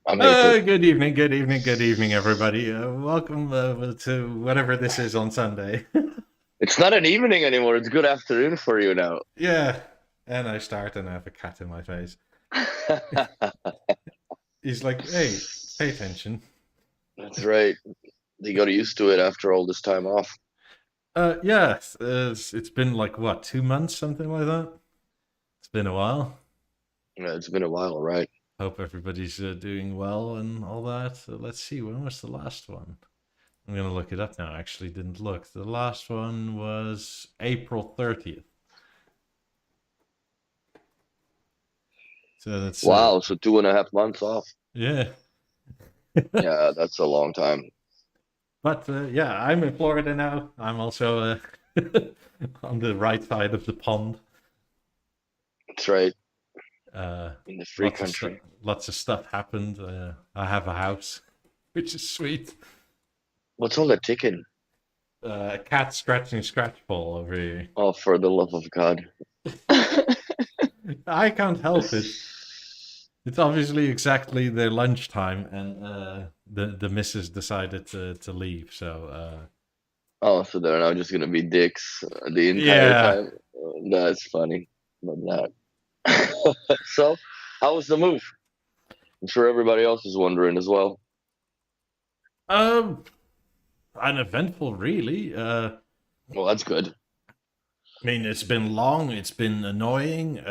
I'm here too. Good evening, everybody. Welcome to whatever this is on Sunday. It's not an evening anymore. It's good afternoon for you now. Yeah, and I start and I have a cat in my face. He's like, "Hey, pay attention." That's right. You got used to it after all this time off. Yeah, it's been like what, 2 months, something like that. It's been a while. Yeah, it's been a while, right? Hope everybody's doing well and all that. Let's see, when was the last one? I'm gonna look it up now. Actually, didn't look. The last one was April 30th. So that's Wow, so 2.5 months off. yeah. Yeah, that's a long time. But yeah, I'm in Florida now. I'm also on the right side of the pond. That's right. Uh, In the free stuff, country. lots of stuff happened. I have a house, which is sweet. What's all that ticking? A cat scratching scratch ball over here. Oh, for the love of God. I can't help it. It's obviously exactly their lunchtime, and the missus decided to leave. So Oh, so they're now just gonna be dicks the entire yeah. time. That's funny, but not. So, how was the move? I'm sure everybody else is wondering as well. Um, Uneventful, really. Well, that's good. I mean, it's been long. It's been annoying.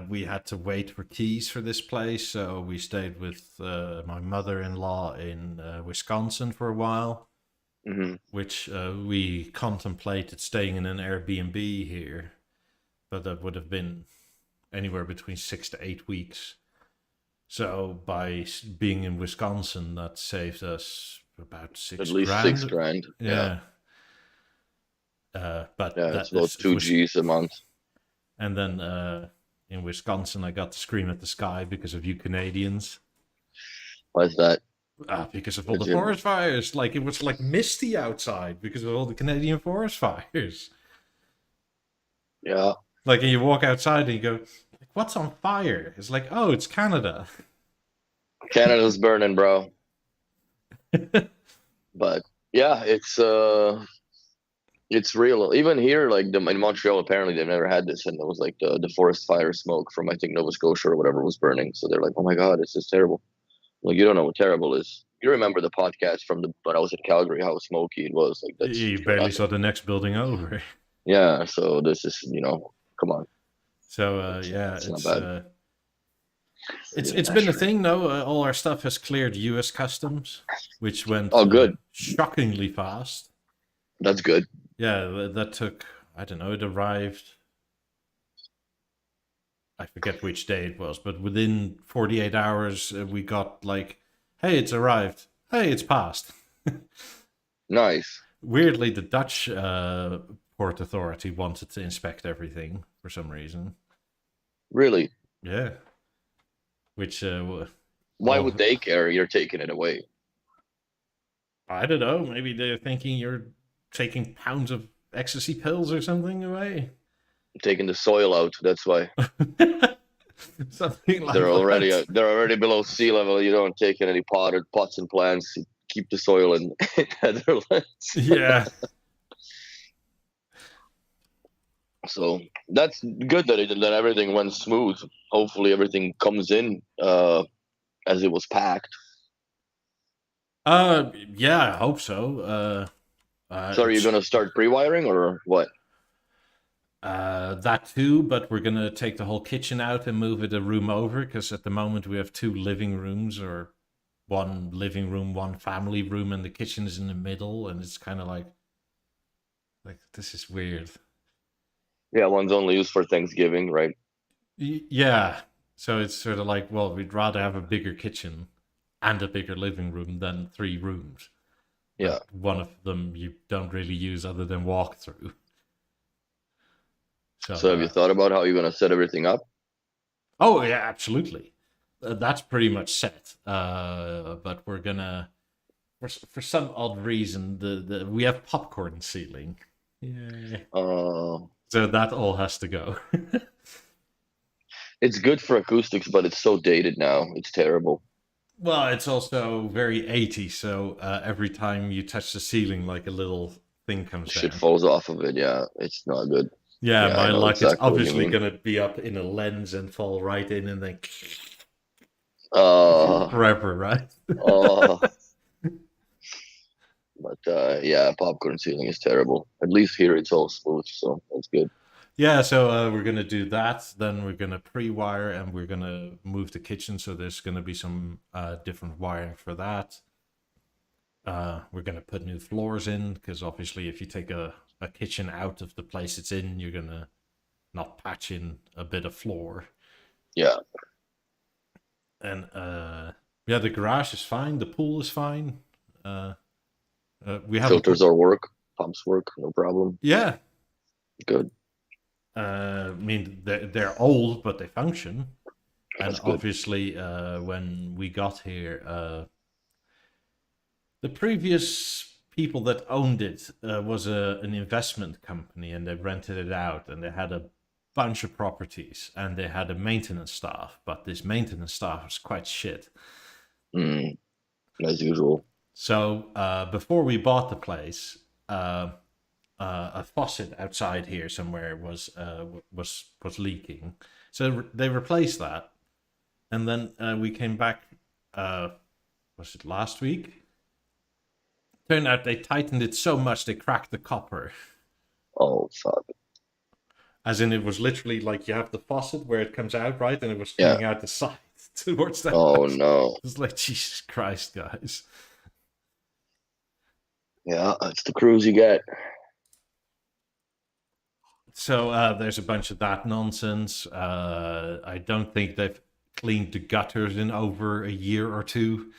We had to wait for keys for this place, so we stayed with my mother-in-law in Wisconsin for a while, Hmm. which we contemplated staying in an Airbnb here, but that would have been anywhere between 6 to 8 weeks. So by being in Wisconsin, that saved us about At six least six grand. grand. Yeah. Yeah, but Yeah, it's that about is two was. G's a month. And then in Wisconsin, I got to scream at the sky because of you Canadians. Why is that? Because of all the Did you? forest fires. Like, it was like misty outside because of all the Canadian forest fires. Yeah. Like, and you walk outside and you go, like, what's on fire? It's like, oh, it's Canada. Canada's burning, bro. But yeah, it's real. Even here, like in Montreal, apparently they've never had this, and it was like the forest fire smoke from I think Nova Scotia or whatever was burning. So they're like, "Oh my God, this is terrible." Like you don't know what terrible is. You remember the podcast from the when I was in Calgary, how smoky it was. Like that's You pure barely nothing. saw the next building over. Yeah. So this is come on, So it's yeah, it's not bad. it's been a thing though. All our stuff has cleared U.S. customs, which went Oh, good. shockingly fast. That's good. Yeah, that took, I don't know, it arrived, I forget which day it was, but within 48 hours, we got like, hey, it's arrived. Hey, it's passed. Nice. Weirdly, the Dutch port authority wanted to inspect everything for some reason. Really. Yeah, which, Why would well, they care? You're taking it away. I don't know. Maybe they're thinking you're taking pounds of ecstasy pills or something away. Taking the soil out. That's why Something like that. they're already below sea level. You don't take in any potted pots and plants. You keep the soil in Netherlands. Yeah. So that's good that everything went smooth. Hopefully everything comes in as it was packed. Yeah, I hope so. So are you It's gonna start pre-wiring or what? that too, but we're gonna take the whole kitchen out and move it a room over because at the moment we have two living rooms, or one living room, one family room, and the kitchen is in the middle, and it's kind of like this is weird. Yeah, one's only used for Thanksgiving, right? Yeah, so it's sort of like, well, we'd rather have a bigger kitchen and a bigger living room than three rooms, Yeah. but one of them you don't really use other than walk through. So So have you thought about how you're gonna set everything up? oh yeah, absolutely. That's pretty much set. But we're gonna, for some odd reason, the we have popcorn ceiling. Yeah. Uh, So that all has to go. it's good for acoustics, but it's so dated now. It's terrible. Well, it's also very 80s, so every time you touch the ceiling, like a little thing comes Shit down. falls off of it. Yeah, it's not good. Yeah, Yeah, I my know luck, it's exactly what you obviously mean. gonna be up in a lens and fall right in and then Uh, forever, right? uh, but yeah, popcorn ceiling is terrible. At least here it's all smooth, so that's good. Yeah, so we're gonna do that. Then we're gonna pre-wire and we're gonna move the kitchen. So there's gonna be some different wiring for that. We're gonna put new floors in because obviously, if you take a kitchen out of the place it's in, you're gonna not patch in a bit of floor. Yeah, And yeah, the garage is fine. The pool is fine. Uh, we have a filters all work, pumps work, no problem. yeah. Good. I mean, they're old, but they function. And That's good. obviously, when we got here, the previous people that owned it was an investment company, and they rented it out, and they had a bunch of properties, and they had a maintenance staff, but this maintenance staff was quite shit. Mm, as usual. So before we bought the place, a faucet outside here somewhere was leaking, so they replaced that, and then we came back. Was it last week? Turned out they tightened it so much they cracked the copper. Oh fuck. As in, it was literally like you have the faucet where it comes out, right? And it was Yeah. coming out the side towards the Oh house. no. It's like, Jesus Christ, guys. Yeah, that's the cruise you get. So there's a bunch of that nonsense. I don't think they've cleaned the gutters in over a year or two.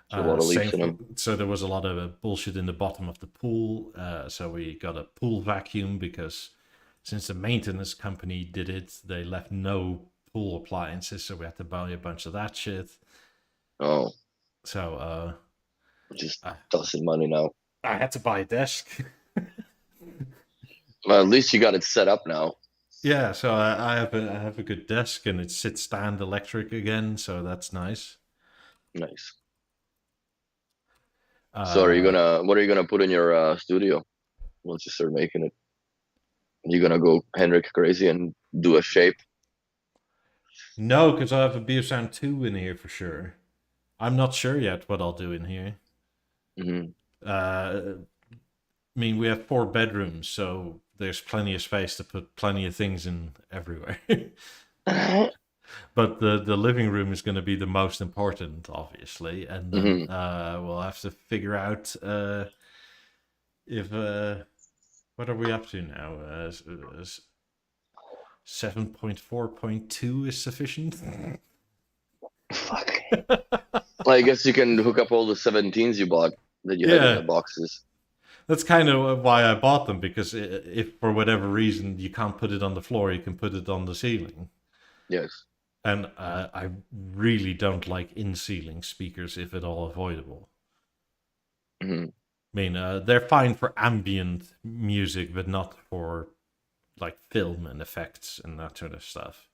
There's a lot of leaks in them. So there was a lot of bullshit in the bottom of the pool. So we got a pool vacuum because since the maintenance company did it, they left no pool appliances. So we had to buy a bunch of that shit. Oh, So just uh, tossing money now. I had to buy a desk. Well, at least you got it set up now. Yeah, so I have a good desk and it's sit stand electric again, so that's nice. Nice. So are you Uh, gonna what are you gonna put in your studio once you start making it? You gonna go Henrik crazy and do a shape? no, because I have a BeoSound 2 in here for sure. I'm not sure yet what I'll do in here. Hmm. I mean, we have 4 bedrooms, so there's plenty of space to put plenty of things in everywhere. But the living room is going to be the most important, obviously, and then Hmm. we'll have to figure out if what are we up to now? 7.4.2 is sufficient. Fuck. Well, I guess you can hook up all the 17s you bought that you had in the Yeah, boxes. that's kind of why I bought them because if for whatever reason you can't put it on the floor, you can put it on the ceiling. Yes. And I really don't like in-ceiling speakers if at all avoidable. Hmm. I mean, they're fine for ambient music, but not for like film and effects and that sort of stuff.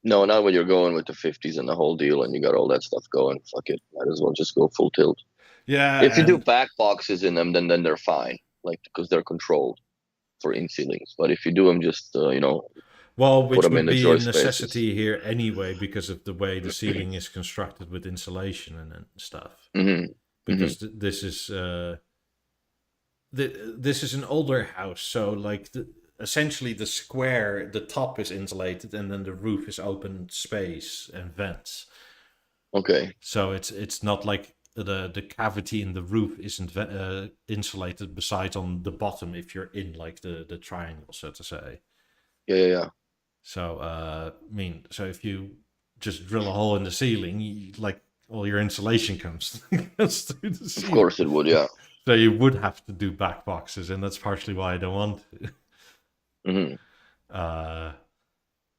No, not when you're going with the 50s and the whole deal and you got all that stuff going. Fuck it. Might as well just go full tilt. Yeah, If you do and back boxes in them, then they're fine, like because they're controlled for in ceilings. But if you do them, just well, put which them would in the be a joy spaces. necessity here anyway because of the way the ceiling is constructed with insulation and stuff. Hmm. Hmm. Because this is an older house, so like essentially the square, the top is insulated, and then the roof is open space and vents. Okay. So it's not like the cavity in the roof isn't insulated. Besides on the bottom, if you're in like the triangle, so to say. Yeah, yeah, yeah. So I mean, so if you just drill a hole in the ceiling, like all your insulation comes, comes through the Of ceiling. course it would. Yeah. So you would have to do back boxes, and that's partially why I don't want to. Hmm. Uh,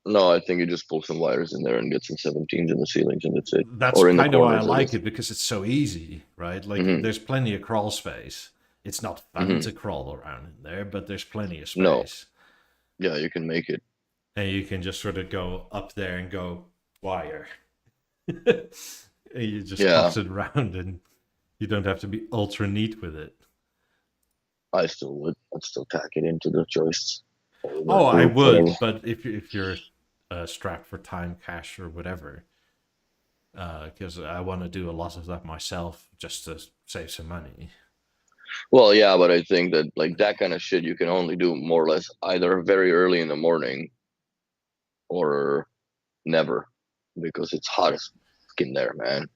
No, I think you just pull some wires in there and get some 17s in the ceilings, and that's it. that's Or in the kind of why I corners, I like guess. it because it's so easy, right? Like Hmm. there's plenty of crawl space. It's not fun Hmm. to crawl around in there, but there's plenty of No. space. Yeah, you can make it. And you can just sort of go up there and go wire. You just Yeah, toss it around, and you don't have to be ultra neat with it. I still would. I'd still tack it into the joists or the Oh, I group, whatever. would, but if you're strapped for time, cash, or whatever, because I want to do a lot of that myself just to save some money. Well, yeah, but I think that like that kind of shit you can only do more or less either very early in the morning or never because it's hot as fucking there, man.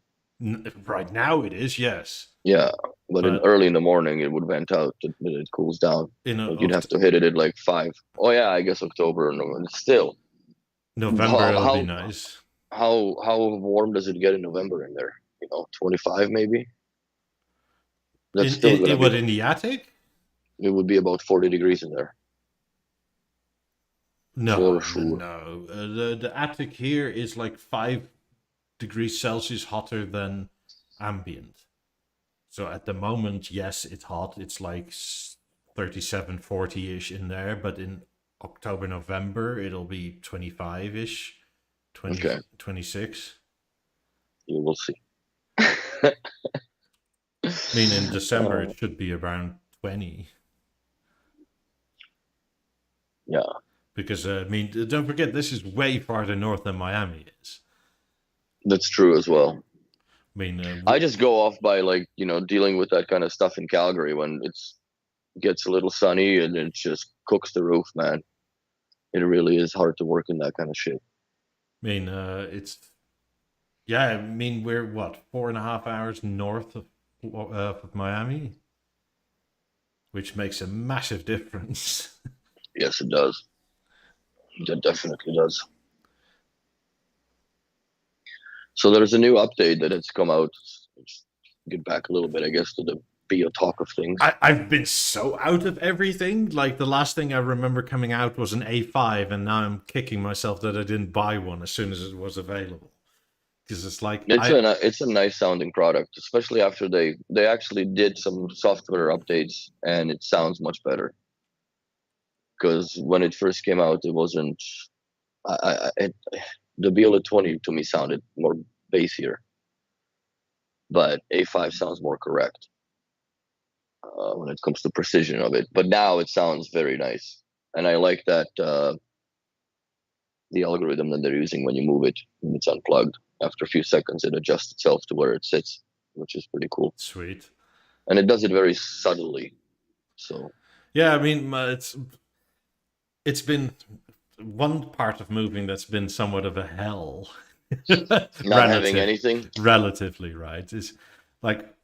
Right now it is, yes, Yeah, but in but early in the morning it would vent out and it cools down. in Like you'd have to hit it at like 5. Oh yeah, I guess October or November. Still, November how it'll be how nice. how warm does it get in November in there? 25 maybe. That's still gonna be. What, in the attic? It would be about 40 degrees in there for No, no, sure. no. The attic here is like 5 degrees Celsius hotter than ambient. So at the moment, yes, it's hot. It's like 37, 40 ish in there. But in October, November, it'll be 25 ish, 20, Okay, 26. you will see. I mean, in December, Uh, it should be around 20. yeah, Because, I mean, don't forget, this is way farther north than Miami is. that's true as well. I mean, I just go off by like, dealing with that kind of stuff in Calgary when it's gets a little sunny and it just cooks the roof, man. It really is hard to work in that kind of shit. it's, yeah, I mean, we're what, 4.5 hours north of Miami, which makes a massive difference. Yes, it does. It definitely does. So there's a new update that has come out. Let's get back a little bit, I guess, to the BeoTalk of things. I've been so out of everything. Like the last thing I remember coming out was an A5, and now I'm kicking myself that I didn't buy one as soon as it was available. Because it's like It's a nice sounding product, especially after they actually did some software updates and it sounds much better. Because when it first came out, it wasn't. The Biola 20 to me sounded more bassier, but A5 sounds more correct when it comes to precision of it. But now it sounds very nice, and I like that the algorithm that they're using when you move it when it's unplugged. After a few seconds, it adjusts itself to where it sits, which is pretty cool. sweet. And it does it very subtly. So Yeah, I mean, it's been one part of moving that's been somewhat of a hell. not having anything. Relatively, right? Is like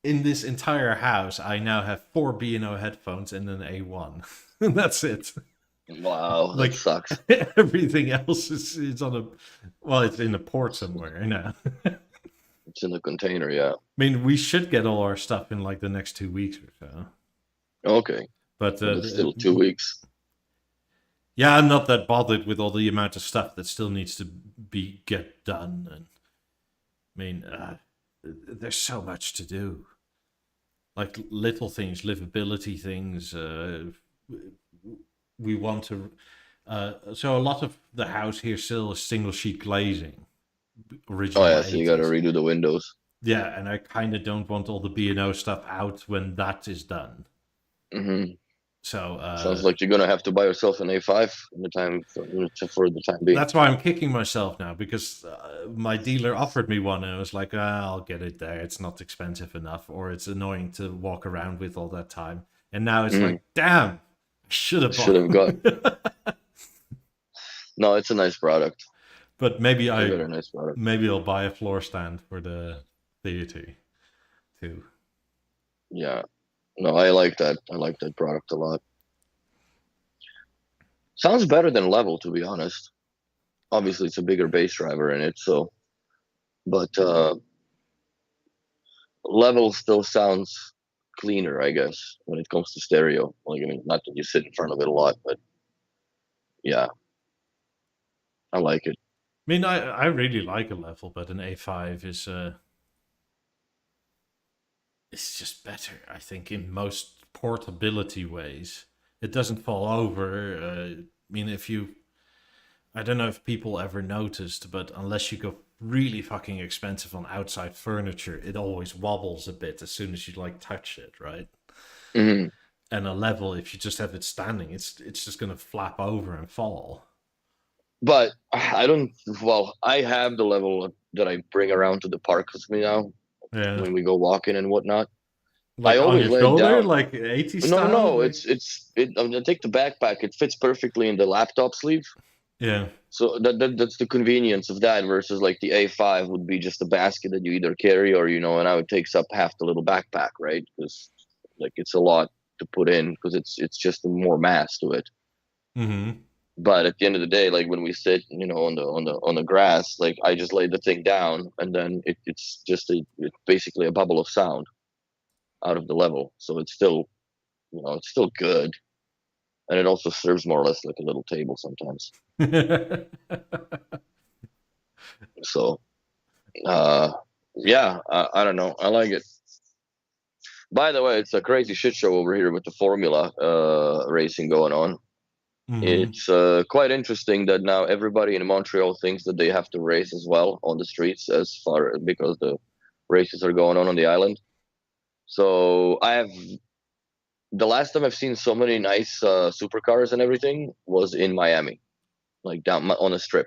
in this entire house, I now have 4 B&O headphones and an A1. And that's it. Wow, that Like sucks. everything else is on a, well, it's in a port somewhere now. I It's in the container, yeah. mean, we should get all our stuff in like the next 2 weeks or so. Okay, But but it's still 2 weeks. yeah, I'm not that bothered with all the amount of stuff that still needs to get done. And I mean, there's so much to do. Like little things, livability things. We want to. So a lot of the house here still is single sheet glazing, Oh original yeah, so you got to 80s. redo the windows. Yeah, and I kind of don't want all the B&O stuff out when that is done. Hmm. So Sounds like you're gonna have to buy yourself an A5 in the time for the time being. that's why I'm kicking myself now, because my dealer offered me one, and I was like, I'll get it there. It's not expensive enough, or it's annoying to walk around with all that time. And now it's like, damn, I should have Should have got. bought. No, it's a nice product. But It's a very nice product. maybe I'll buy a floor stand for the theater too. Yeah. No, I like that. I like that product a lot. Sounds better than Level, to be honest. Obviously, it's a bigger bass driver in it, so. But Level still sounds cleaner, I guess, when it comes to stereo. Like, I mean, not that you sit in front of it a lot, but yeah, I like it. I mean, I really like a level, but an A5 is it's just better. I think in most portability ways, it doesn't fall over. I mean, if you, I don't know if people ever noticed, but unless you go really fucking expensive on outside furniture, it always wobbles a bit as soon as you like touch it, right? Hmm. And a level, if you just have it standing, it's just gonna flap over and fall. But I don't. Well, I have the level that I bring around to the park with me now Yeah. when we go walking and whatnot. I Like on always your lay it shoulder, down. like 80 No, no, style, no. like I'm gonna take the backpack. It fits perfectly in the laptop sleeve. yeah. So that's the convenience of that versus like the A5 would be just a basket that you either carry or and now it takes up half the little backpack, right? Because like it's a lot to put in because it's just more mass to it. Mm-hmm. But at the end of the day, like when we sit, on the grass, like I just lay the thing down and then it's basically a bubble of sound out of the level. So it's still good. And it also serves more or less like a little table sometimes. So uh yeah, I don't know. I like it. By the way, it's a crazy shit show over here with the formula racing going on. Mm-hmm. It's quite interesting that now everybody in Montreal thinks that they have to race as well on the streets as far because the races are going on the island. So I have the last time I've seen so many nice supercars and everything was in Miami, like down on a strip.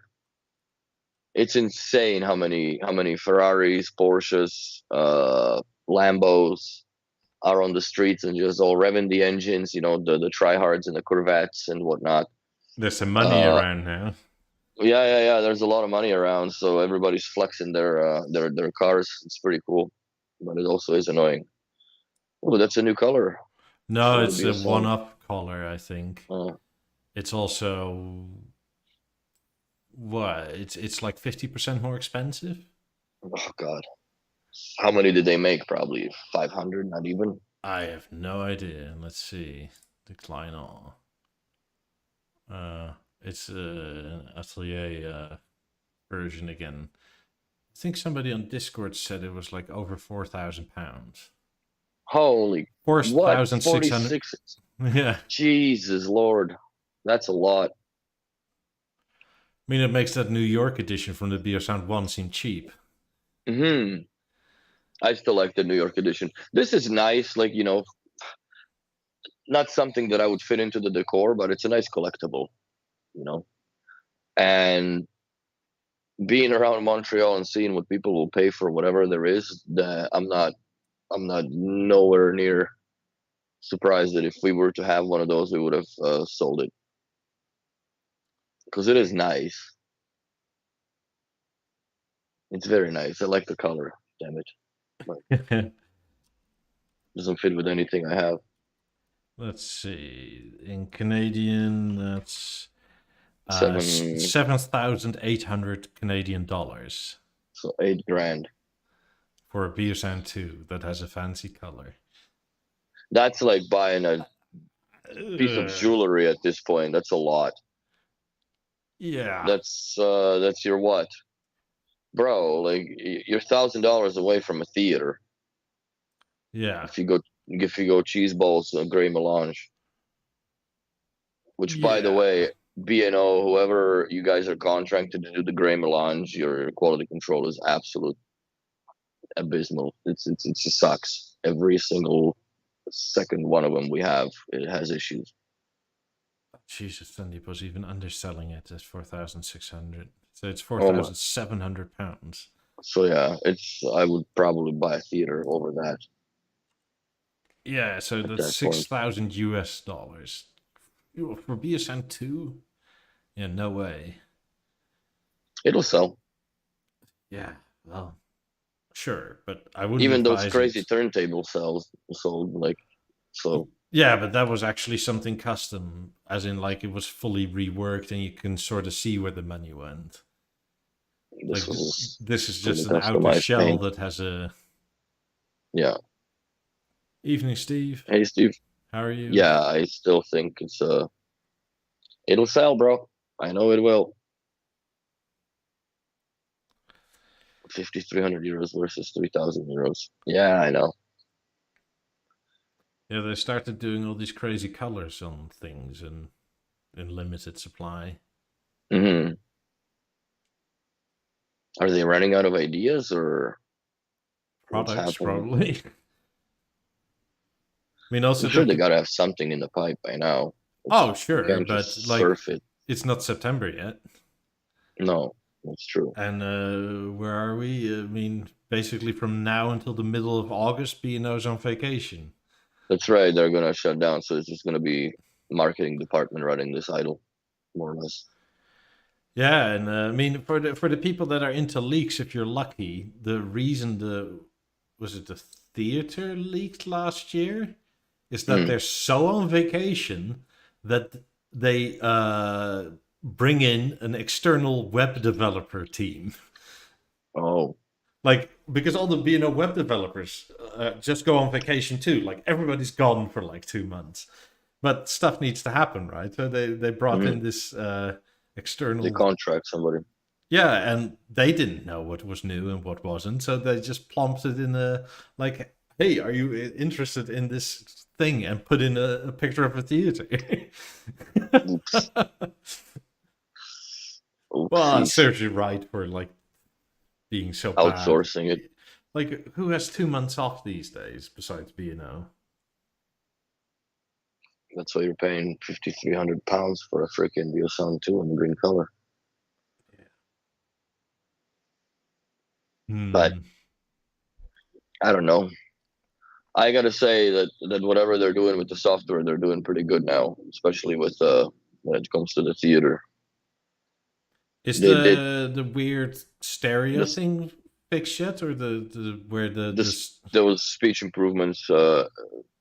It's insane how many Ferraris, Porsches, Lambos are on the streets and just all revving the engines. The tryhards and the Corvettes and whatnot. There's some money Uh, around now. yeah, yeah, yeah. There's a lot of money around, so everybody's flexing their cars. It's pretty cool, but it also is annoying. Oh, that's a new color No, for the it's a BSL. one-up color, I think. Uh, It's also what? It's like 50% more expensive. oh God, how many did they make? Probably 500, not even. I have no idea. Let's see. Decline all. It's an Atelier version again. I think somebody on Discord said it was like over £4,000. Holy, what? 4,600. 46. Yeah. Jesus Lord, that's a lot. I mean, it makes that New York edition from the Biosound 1 seem cheap. Hmm. I still like the New York edition. This is nice, like not something that I would fit into the decor, but it's a nice collectible, you know. And being around Montreal and seeing what people will pay for whatever there is, I'm not nowhere near surprised that if we were to have one of those, we would have sold it because it is nice. It's very nice. I like the color. Damn it, but Let's doesn't fit with anything I have. see. In Canadian, that's Seven, 7,800 Canadian dollars so 8 grand. for a Biosound 2 that has a fancy color. That's like buying a piece of Uh, jewelry at this point. That's a lot. yeah. That's your what, bro? Like you're $1,000 away from a theater Yeah. if you go cheese balls gray melange. Which, by the Yeah. way, B&O, whoever you guys are contracted to do the gray melange, your quality control is absolute abysmal. It just sucks. Every single second one of them we have, it has issues. Jesus, Sandy was even underselling it at 4,600. So it's Oh my. £4,700. So yeah, I would probably buy a theater over that Yeah, so at that's that point. 6,000 US dollars. For BSN 2? Yeah, no way. It'll sell. Yeah, well, sure, but I wouldn't Even those advise crazy it. turntable sells sold like so. Yeah, but that was actually something custom, as in, like, it was fully reworked and you can sort of see where the money went. This Like, was this is fully just an outer customized shell paint. that has a. Yeah. Evening, Steve. Hey Steve. How are you? Yeah, I still think it'll sell, bro. I know it will. 5,300 euros versus 3,000 euros. Yeah, I know. Yeah, they started doing all these crazy colors on things and in limited supply. Hmm. Are they running out of ideas or what's Products, happening? probably. I mean, I'm also sure they the. gotta have something in the pipe by now. Oh, You sure, can't but just like, surf it. it's not September yet. No, that's true. And where are we? I mean, basically from now until the middle of August, B&O's on vacation. That's right. They're gonna shut down, so it's just gonna be marketing department running this idle, more or less. Yeah, and I mean, for the people that are into leaks, if you're lucky, the reason the theater leaked last year is that Hmm. they're so on vacation that they bring in an external web developer team. Oh, Like, because all the B&O web developers just go on vacation too. Like, everybody's gone for like 2 months. But stuff needs to happen, right? So they brought hmm. in this They external. contract somebody. Yeah, and they didn't know what was new and what wasn't. So they just plumped it in a, like, hey, are you interested in this thing? And put in a picture of a theater. Oops. Well, it Oopsies. serves you right for like being so bad. Outsourcing it. Like, who has 2 months off these days besides B&O? That's why you're paying £5,300 for a freaking Biosound 2 in green color. But Hmm. I don't know. I gotta say that whatever they're doing with the software, they're doing pretty good now, especially with when it comes to the theater. Is They did the weird stereo this thing fixed yet, or the where this those speech improvements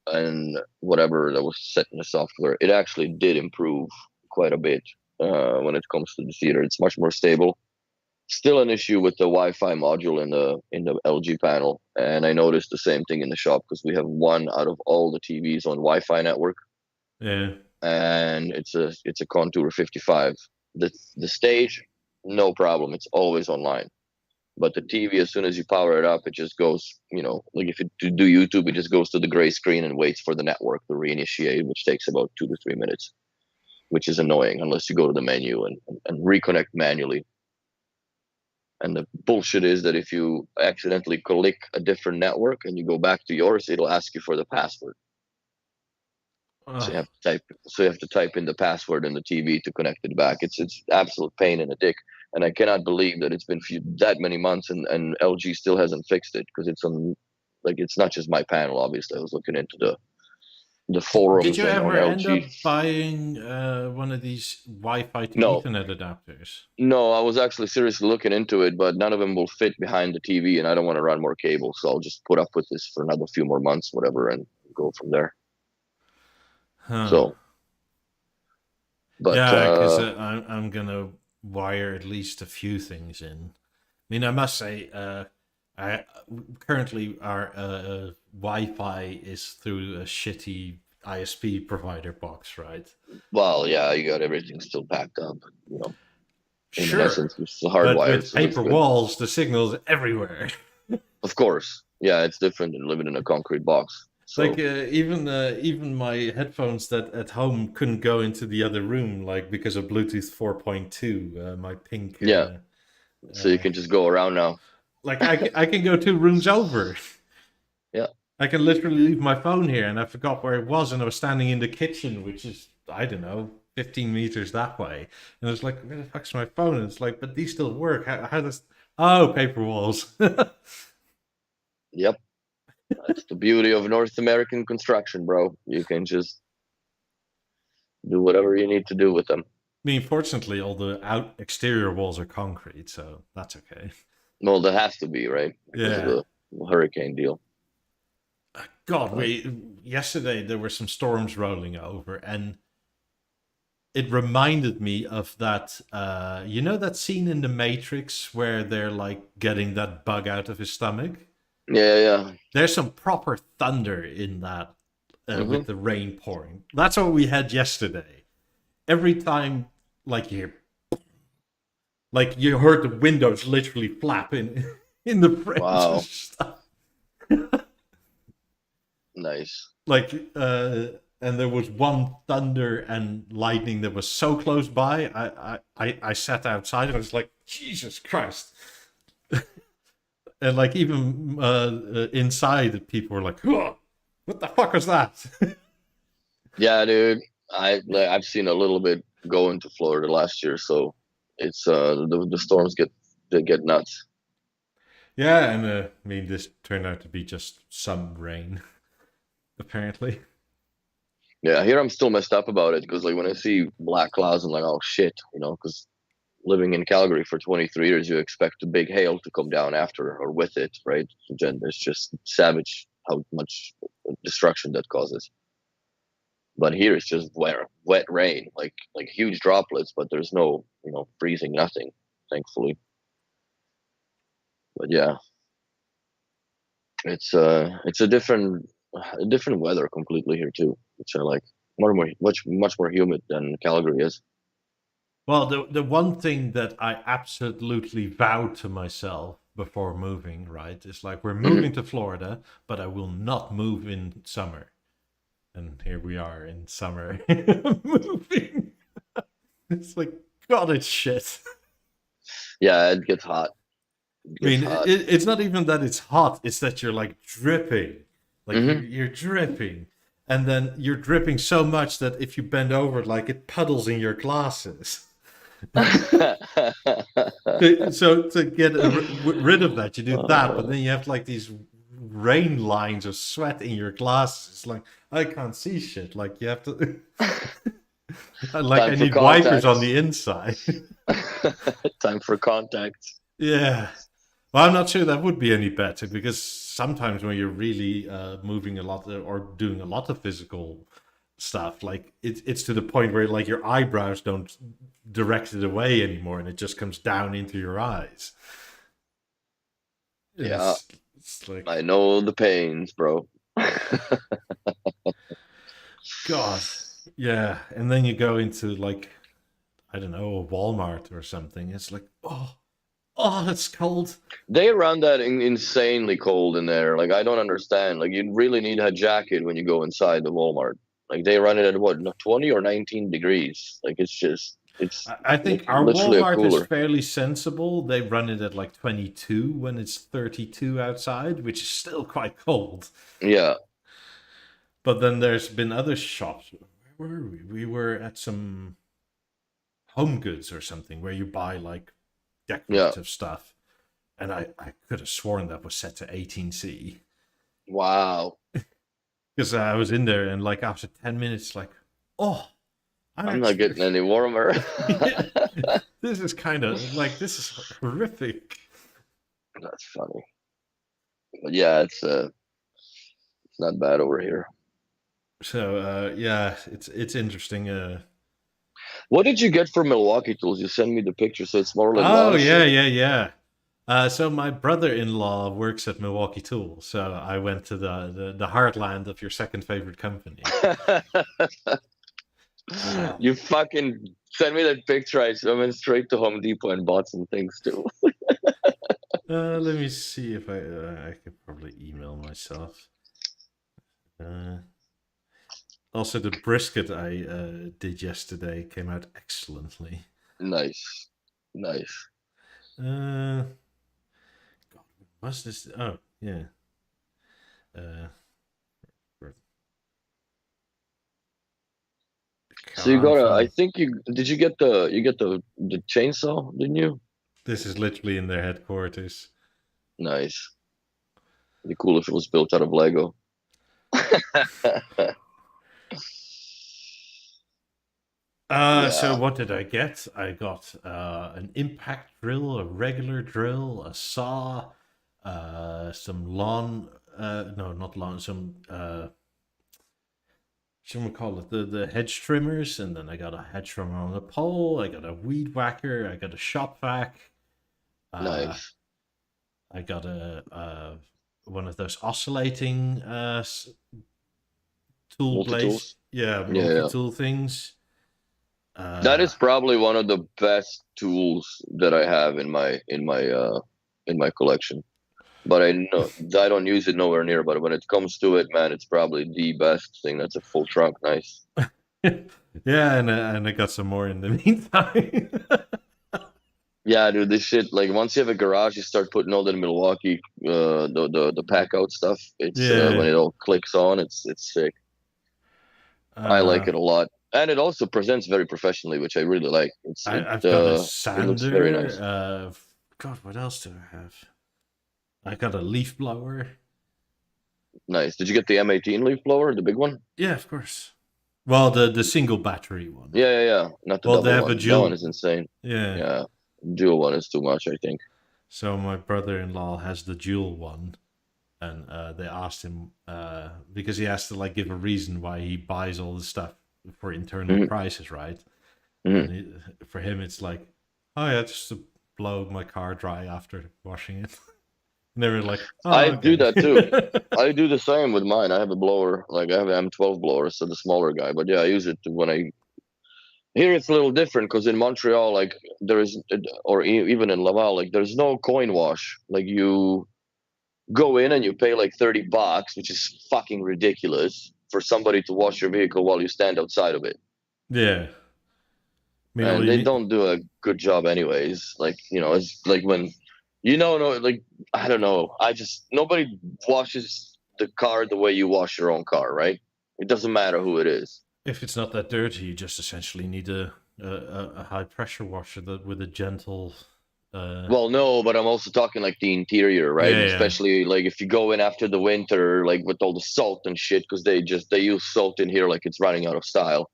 and whatever that was set in the software. It actually did improve quite a bit when it comes to the theater. It's much more stable. Still an issue with the Wi-Fi module in the LG panel, and I noticed the same thing in the shop because we have one out of all the TVs on Wi-Fi network, yeah? and it's a Contour 55. The stage, no problem, it's always online. But the TV, as soon as you power it up, it just goes, like if you do YouTube, it just goes to the gray screen and waits for the network to reinitiate, which takes about 2 to 3 minutes, which is annoying unless you go to the menu and reconnect manually. And the bullshit is that if you accidentally click a different network and you go back to yours, it'll ask you for the password. So Ugh. you have to type in the password in the TV to connect it back. It's absolute pain in the dick, and I cannot believe that it's been that many months and LG still hasn't fixed it because it's on like it's not just my panel. Obviously, I was looking into the Did forums you and on ever end LG. up buying one of these Wi-Fi to No, Ethernet adapters? no, I was actually seriously looking into it, but none of them will fit behind the TV, and I don't want to run more cable, so I'll just put up with this for another few more months, whatever, and go from there. Huh. So, but Yeah, because I'm gonna wire at least a few things in. I mean, I must say, I currently our Wi-Fi is through a shitty ISP provider box, right? well, yeah, you got everything still packed up, you know. In Sure, essence, it's but hardwired, with so that's paper good. walls, the signal's everywhere. Of course, yeah, it's different than living in a concrete box. Like So even my headphones that at home couldn't go into the other room, like because of Bluetooth 4.2. My pink, yeah, so you uh, can just go around now. like I can go 2 rooms over. Yeah, I can literally leave my phone here, and I forgot where it was, and I was standing in the kitchen, which is I don't know, 15 meters that way, and it's like where the fuck's my phone? And it's like, but these still work. How does? Oh, paper walls. yep. That's the beauty of North American construction, bro. You can just do whatever you need to do with them. I mean, fortunately, all the out exterior walls are concrete, so that's okay. Well, that has to be right because of Yeah. the hurricane deal. God, But yesterday there were some storms rolling over, and it reminded me of that. You know that scene in The Matrix where they're like getting that bug out of his stomach. yeah, yeah. There's some proper thunder in that Hmm. with the rain pouring. That's what we had yesterday. Every time, like you heard the windows literally flap in in the frames and Wow, stuff. nice. Like and there was one thunder and lightning that was so close by. I sat outside and I was like, Jesus Christ. And like even inside, people were like, "Whoa, what the fuck was that?" Yeah, dude. I've seen a little bit go into Florida last year, so it's the storms get nuts. Yeah, and I mean, this turned out to be just some rain, apparently. Yeah, here I'm still messed up about it because like when I see black clouds, I'm like, oh shit, because living in Calgary for 23 years, you expect a big hail to come down after or with it, right? And it's just savage how much destruction that causes. But here it's just wet rain, like huge droplets, but there's no, freezing, nothing, thankfully. But yeah, it's a different weather completely here too, which I like. Much more humid than Calgary is. Well, the one thing that I absolutely vowed to myself before moving, right, is like we're Mhm. moving to Florida, but I will not move in summer. And here we are in summer moving. It's like God, it's shit. Yeah, it gets hot. It I gets mean, hot. it's not even that it's hot; it's that you're like dripping, like you're Hmm. you're dripping, and then you're dripping so much that if you bend over, like it puddles in your glasses. So to get rid of that, you do that, but then you have like these rain lines of sweat in your glasses. It's like I can't see shit. Like you have to, like Time I for need wipers on contacts. the inside. Time for contacts. Yeah. Well, I'm not sure that would be any better because sometimes when you're really moving a lot or doing a lot of physical stuff, like it's to the point where like your eyebrows don't direct it away anymore, and it just comes down into your eyes. And Yeah, it's like I know the pains, bro. God, yeah. And then you go into like I don't know a Walmart or something. It's like oh, it's cold. They run that insanely cold in there. Like I don't understand. Like you really need a jacket when you go inside the Walmart. Like they run it at what, 20 or 19 degrees. Like it's I think our literally a Walmart is cooler. fairly sensible. They run it at like 22 when it's 32 outside, which is still quite cold. Yeah, But then there's been other shops. Where were we? We were at some Home Goods or something where you buy like yeah. decorative stuff. And I could have sworn that was set to 18C. Wow. Because I was in there and like after 10 minutes, like, oh, I'm I'm not actually. getting any warmer. Yeah, this is kind of like, this is horrific. That's funny. But yeah, it's not bad over here. So yeah, it's interesting. What did you get for Milwaukee tools? You send me the picture, so it's more like Oh lawn yeah, shit. yeah, yeah. So my brother-in-law works at Milwaukee Tool, so I went to the heartland of your second favorite company. Uh, You fucking send me that picture. I went straight to Home Depot and bought some things too. let me see if I could probably email myself. Uh, Also, the brisket I did yesterday came out excellently. Nice, nice. Uh, God, what's this? Oh yeah. Uh, So you got a. I Caravan. think you did. You get the chainsaw, didn't you? This is literally in their headquarters. Nice. It'd be cool if it was built out of Lego. So Yeah, what did I get? I got an impact drill, a regular drill, a saw, some lawn, no, not lawn, some, should we call it the hedge trimmers, and then I got a hedge trimmer on a pole. I got a weed whacker. I got a shop vac. Uh, nice. I got one of those oscillating tool Multi blades. tools. Yeah, Yeah, multi yeah. tool things. That Uh, is probably one of the best tools that I have in my collection. But I know I don't use it nowhere near. But when it comes to it, man, it's probably the best thing. That's a full trunk, nice. yeah, and I got some more in the meantime. Yeah, dude, this shit. Like once you have a garage, you start putting all the Milwaukee, the pack out stuff. It's when Yeah. it all clicks on, it's sick. I like Uh, it a lot, and it also presents very professionally, which I really like. I've got a It looks very sander. nice. God, what else do I have? I got a leaf blower. Nice. Did you get the M18 leaf blower, the big one? Yeah, of course. Well, the single battery one. Yeah. Not the Well, they double have a one. That one dual. is insane. Yeah. Yeah, dual one is too much, I think. So my brother-in-law has the dual one, and they asked him because he has to like give a reason why he buys all the stuff for internal Hmm. prices, right? Hmm. And for him, it's like, oh yeah, just to blow my car dry after washing it. And they were like, oh I do that too. okay. I do the same with mine. I have a blower, like I have an M12 blower, so the smaller guy. But yeah, I use it when I. Here it's a little different because in Montreal, like there is, or even in Laval, like there's no coin wash. Like you go in and you pay like $30, which is fucking ridiculous for somebody to wash your vehicle while you stand outside of it. Yeah. I mean, all And you they need. don't do a good job anyways. Like, it's like when no, like I don't know. I just nobody washes the car the way you wash your own car, right? It doesn't matter who it is. If it's not that dirty, you just essentially need a high pressure washer that with a gentle. Uh, Well, no, but I'm also talking like the interior, right? yeah, Especially like if you go in after the winter, like with all the salt and shit, because they use salt in here like it's running out of style.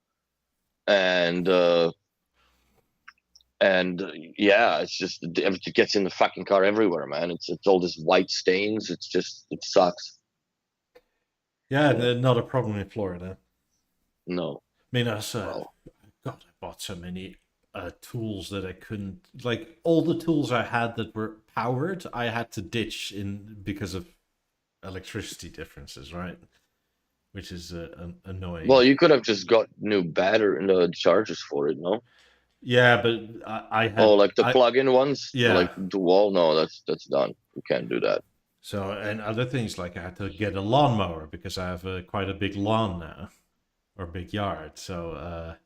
And yeah, it's just it gets in the fucking car everywhere, man. It's all this white stains. It's just it sucks. yeah, Yeah. not a problem in Florida. No. I mean, as Well, God, I bought so many tools that I couldn't like all the tools I had that were powered. I had to ditch in because of electricity differences, right? Which is well, annoying. you could have just got new battery no, chargers for it, no? Yeah, but I Oh, had like the I plug-in ones, yeah. like the wall. No, that's done. You can't do that. So and other things like I had to get a lawnmower because I have quite a big lawn now or big yard. So I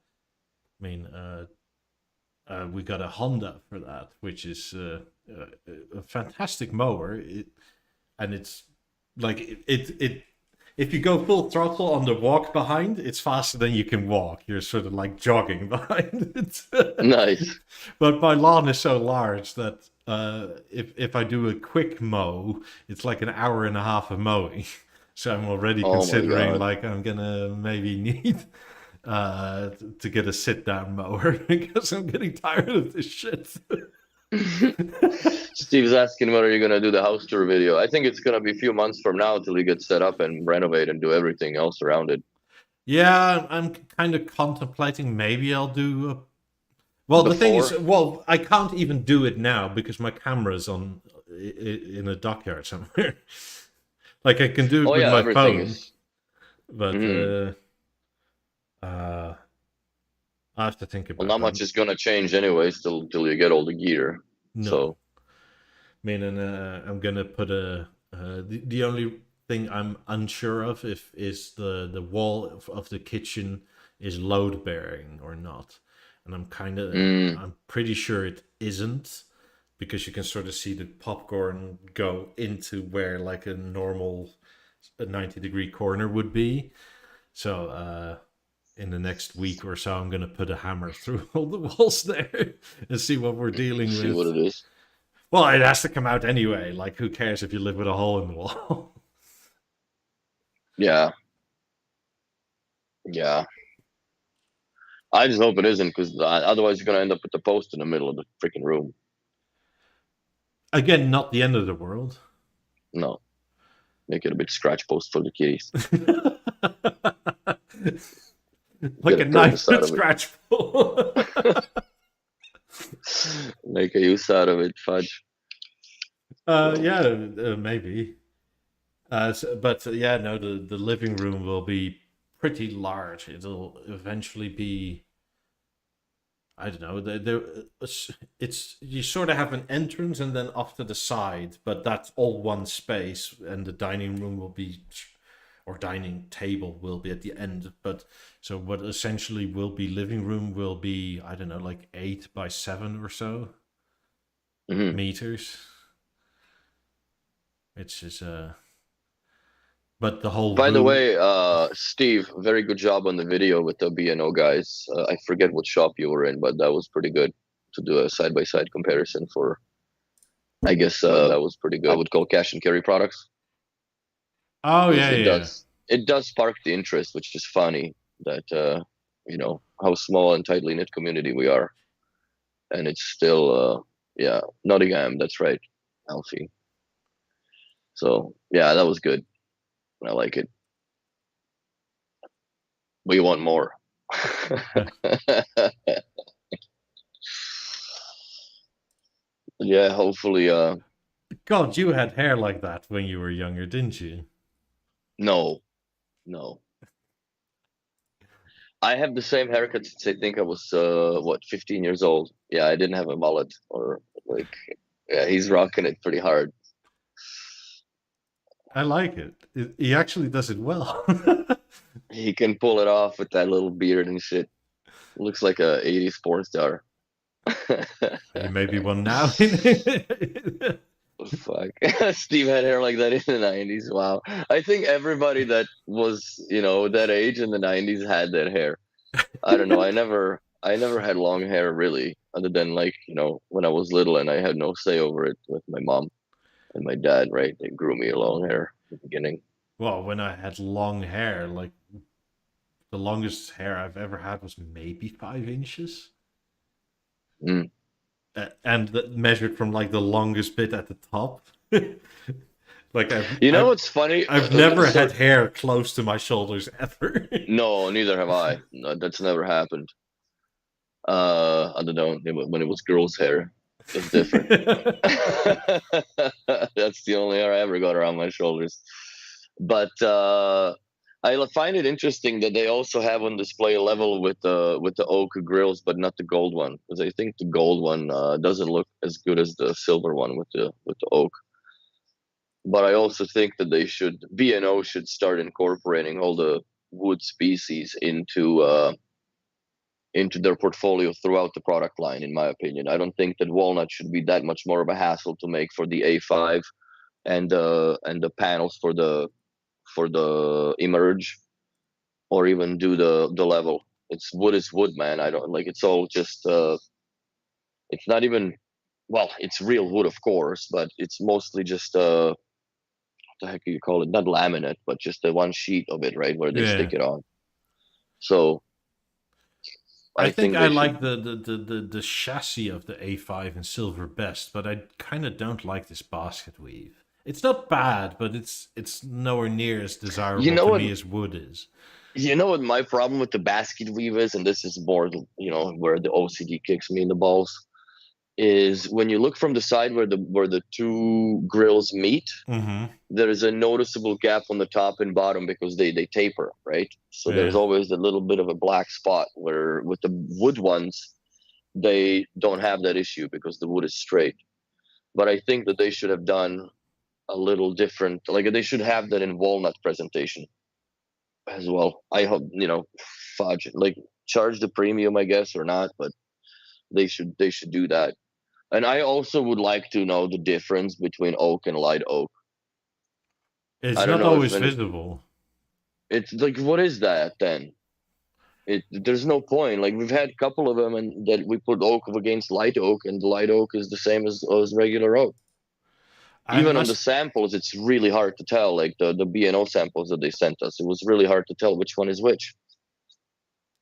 mean, we got a Honda for that, which is a fantastic mower. And it's like it. If you go full throttle on the walk behind, it's faster than you can walk. You're sort of like jogging behind it. Nice. But my lawn is so large that if I do a quick mow, it's like an hour and a half of mowing. So I'm already Oh my considering god. like I'm gonna maybe need to get a sit down mower because I'm getting tired of this shit. Steve's asking whether you're gonna do the house tour video. I think it's gonna be a few months from now till we get set up and renovate and do everything else around it. Yeah, I'm kind of contemplating maybe I'll do a. Well, the thing is, Before, well, I can't even do it now because my camera's on in a dockyard somewhere. Like I can do it oh with yeah, my everything phone, is. but Mhm. uh, I have to think Well, about not that. much is gonna change anyways till you get all the gear. No, So I mean, and I'm gonna put a. The only thing I'm unsure of if is the wall of the kitchen is load bearing or not, and mm, I'm pretty sure it isn't because you can sort of see the popcorn go into where like a normal 90-degree corner would be. So in the next week or so, I'm gonna put a hammer through all the walls there and see what we're dealing see what with. it is. Well, it has to come out anyway. Like, who cares if you live with a hole in the wall? Yeah, yeah. I just hope it isn't because otherwise you're gonna end up with the post in the middle of the freaking room. Again, not the end of the world. No, make it a big scratch post for the kitties. Like Get a a curtis knife out with of it. scratch pull. Make a use out of it, fudge. So, Yeah, maybe. But yeah, no, the living room will be pretty large. It'll eventually be. I don't know. It's you sort of have an entrance and then off to the side, but that's all one space, and the dining room will be, or dining table will be at the end. But so what essentially will be living room will be I don't know like 8 by 7 or so. Hmm. meters. Which is but the whole By the room. way, Steve, very good job on the video with the B&O guys. I forget what shop you were in, but that was pretty good to do a side by side comparison for. I guess that was pretty good. I would call cash and carry products Oh because yeah, it yeah. does spark the interest, which is funny that how small and tightly knit community we are, and it's still yeah, Nottingham. That's right, Alfie. So yeah, that was good. I like it. We want more. Yeah, hopefully. God, you had hair like that when you were younger, didn't you? No, no. I have the same haircut since I think I was 15 years old. Yeah, I didn't have a mullet or like. Yeah, he's rocking it pretty hard. I like it. He actually does it well. He can pull it off with that little beard and shit. Looks like a 80s porn star. You may be one now. Fuck. Steve had hair like that in the 90s. Wow. I think everybody that was, that age in the 90s had that hair. I don't know. I never had long hair really, other than like, when I was little and I had no say over it with my mom and my dad, right? They grew me a long hair at the beginning. Well, when I had long hair, like the longest hair I've ever had was maybe 5 inches. Mm. And that measured from like the longest bit at the top. Like You know what's funny? I've never had hair close to my shoulders ever. No, neither have I. No, that's never happened. I don't know. When it was girls' hair, it's different. That's the only hair I ever got around my shoulders. But I find it interesting that they also have on display a level with the oak grills, but not the gold one, because I think the gold one doesn't look as good as the silver one with the oak. But I also think that B&O should start incorporating all the wood species into their portfolio throughout the product line. In my opinion, I don't think that walnut should be that much more of a hassle to make for the A5 and the panels for the emerge, or even do the level. It's wood is wood, man. I don't like. It's all just. It's not even. Well, it's real wood, of course, but it's mostly just what the heck do you call it? Not laminate, but just the one sheet of it, right, where they Yeah. stick it on. So I I think think I they should. like the chassis of the A5 in silver best, but I kind of don't like this basket weave. It's not bad, but it's nowhere near as You desirable know to what? me as wood is. You know what my problem with the basket weave is, and this is more, where the OCD kicks me in the balls, is when you look from the side where the two grills meet, Mm-hmm. there is a noticeable gap on the top and bottom because they taper, right? So there's Yeah. always a little bit of a black spot where with the wood ones, they don't have that issue because the wood is straight. But I think that they should have done a little different, like they should have that in walnut presentation as well. I hope, fudge, like charge the premium, I guess, or not, but they should do that. And I also would like to know the difference between oak and light oak. It's I don't not know if always any, visible. it's like, what is that then? There's no point. Like we've had a couple of them, and that we put oak against light oak, and the light oak is the same as regular oak. I Even on the must. samples, it's really hard to tell. Like the B&O samples that they sent us, it was really hard to tell which one is which.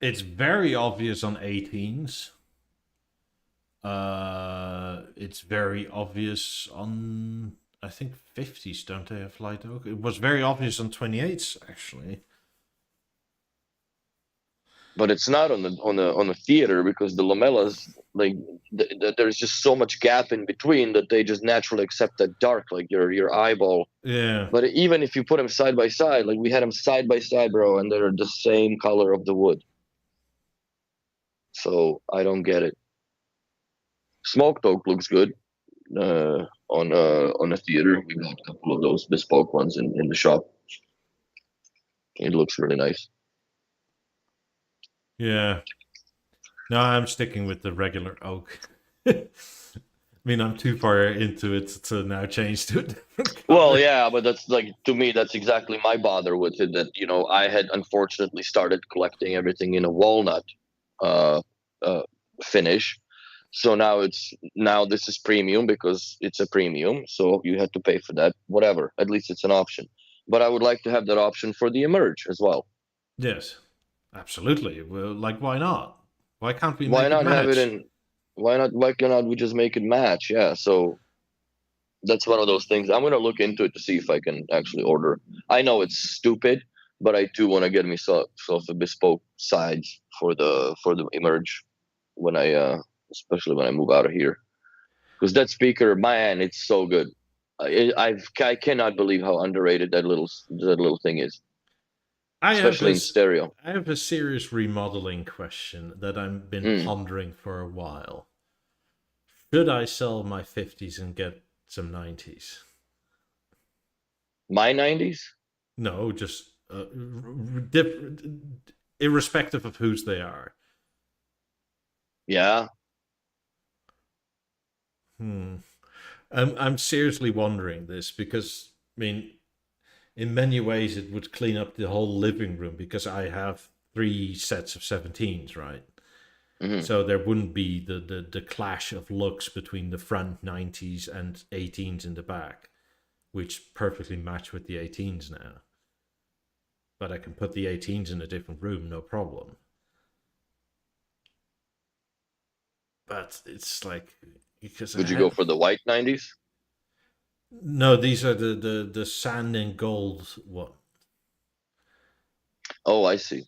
It's very obvious on 18s. It's very obvious on, I think, 50s. Don't they have light oak? It was very obvious on 28s actually. But it's not on the theater because the lamellas, like there's just so much gap in between that they just naturally accept that dark, like your eyeball. Yeah. But even if you put them side by side, like we had them side by side, bro, and they're the same color of the wood. So I don't get it. Smoked oak looks good on a theater. We got a couple of those bespoke ones in the shop. It looks really nice. Yeah. No, I'm sticking with the regular oak. mean, I'm too far into it to now change to a different Well, color. yeah, but that's like to me, that's exactly my bother with it. That I had unfortunately started collecting everything in a walnut uh, uh, finish, so now this is premium because it's a premium, so you had to pay for that. Whatever, at least it's an option. But I would like to have that option for the emerge as well. Yes, absolutely. Well, like, why not? Why can't we Why make it not have it match? in? Why not? Why cannot we just make it match? Yeah, so that's one of those things. I'm gonna look into it to see if I can actually order. I know it's stupid, but I do want to get myself a bespoke sides for the emerge when I especially when I move out of here, because that speaker, man, it's so good. I cannot believe how underrated that little thing is, I have especially in this. stereo. I have a serious remodeling question that I've been Mm. pondering for a while. Should I sell my 50s and get some 90s? My 90s, No, just irrespective of whose they are. yeah. Hmm. I'm seriously wondering this because, I mean, in many ways, it would clean up the whole living room because I have three sets of 17s, right? Hmm. So there wouldn't be the clash of looks between the front 90s and 18s in the back, which perfectly match with the 18s now. But I can put the 18s in a different room, no problem. But it's like, because I Would you go have. for the white 90s? No, these are the sand and gold one. Oh, I see.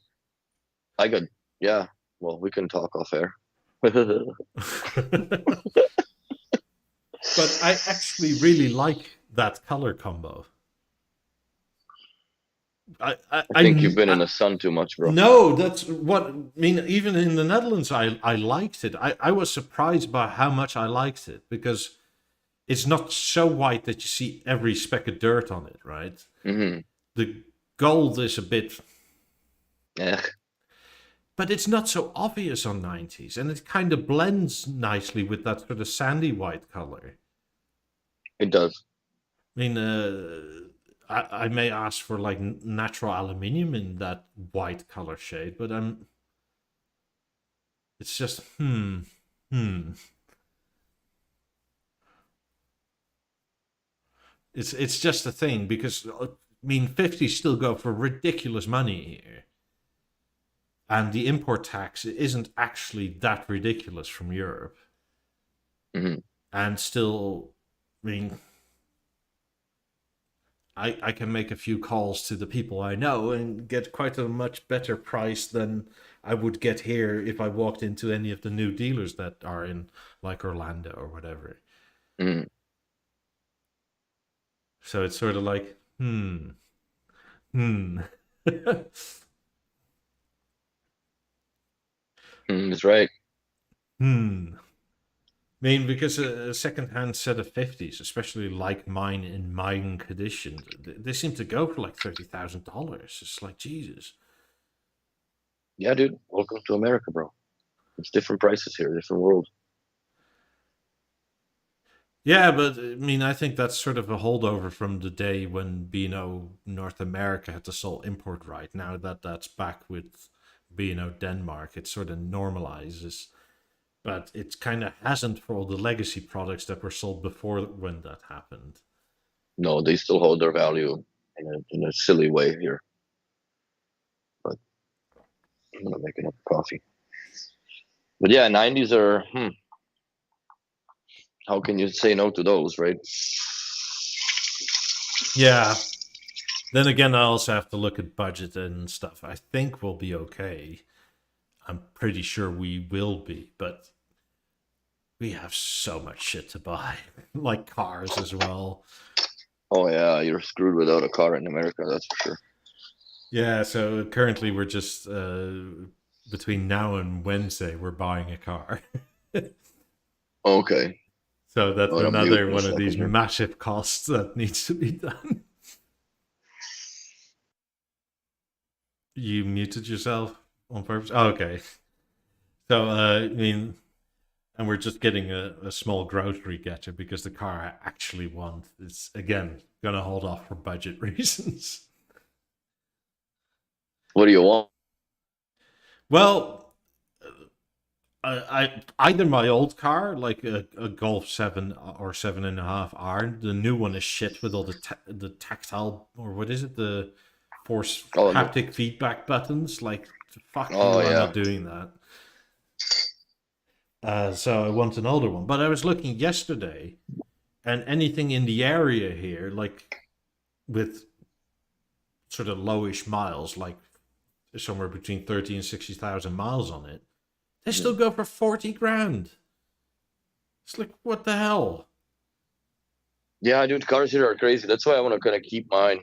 I got, yeah. Well, we can talk off air. Hmm. But I actually really like that color combo. I, I, I think you've I, been in I the sun too much, bro. no, that's what I mean. Even in the Netherlands, I liked it. I was surprised by how much I liked it because it's not so white that you see every speck of dirt on it, right? Hmm. The gold is a bit, Yeah, but it's not so obvious on 90s, and it kind of blends nicely with that sort of sandy white color. it does. I mean, I may ask for like natural aluminium in that white color shade, but it's just hmm. It's just a thing because I mean, 50s still go for ridiculous money here, and the import tax isn't actually that ridiculous from Europe, Hmm. and still, I mean, I can make a few calls to the people I know and get quite a much better price than I would get here if I walked into any of the new dealers that are in like Orlando or whatever. Hmm. So it's sort of like, hmm. That's right. Hmm. I mean, because a second-hand set of 50s, especially like mine in mine condition, they seem to go for like $30,000. It's like Jesus. Yeah, dude. Welcome to America, bro. It's different prices here, different world. Yeah, but I mean, I think that's sort of a holdover from the day when B&O North America had the sole import right. Now that that's back with B&O Denmark, it sort of normalizes. But it kind of hasn't for all the legacy products that were sold before when that happened. No, they still hold their value in a silly way here. But I'm gonna make enough coffee. But yeah, 90s are. How can you say no to those, right? Yeah. Then again, I also have to look at budget and stuff. I think we'll be okay. I'm pretty sure we will be, but we have so much shit to buy, like cars as well. Oh yeah, you're screwed without a car in America. That's for sure. Yeah, so currently we're just between now and Wednesday we're buying a car. Okay. So that's Oh, I'm mute another in a one of second these here. massive costs that needs to be done. You muted yourself on purpose. Oh, okay. So I mean, And we're just getting a small grocery getter because the car I actually want is, again, going to hold off for budget reasons. What do you want? Well, I either my old car, like a Golf 7 or 7.5R. The new one is shit with all the tactile, or what is it? The force Oh, haptic feedback buttons. Like, fuck oh you, I'm yeah. not doing that. So I want an older one. But I was looking yesterday, and anything in the area here, like with sort of lowish miles, like somewhere between 30 and 60,000 miles on it, they still go for 40 grand. It's like, what the hell? Yeah, dude, cars here are crazy. That's why I want to kind of keep mine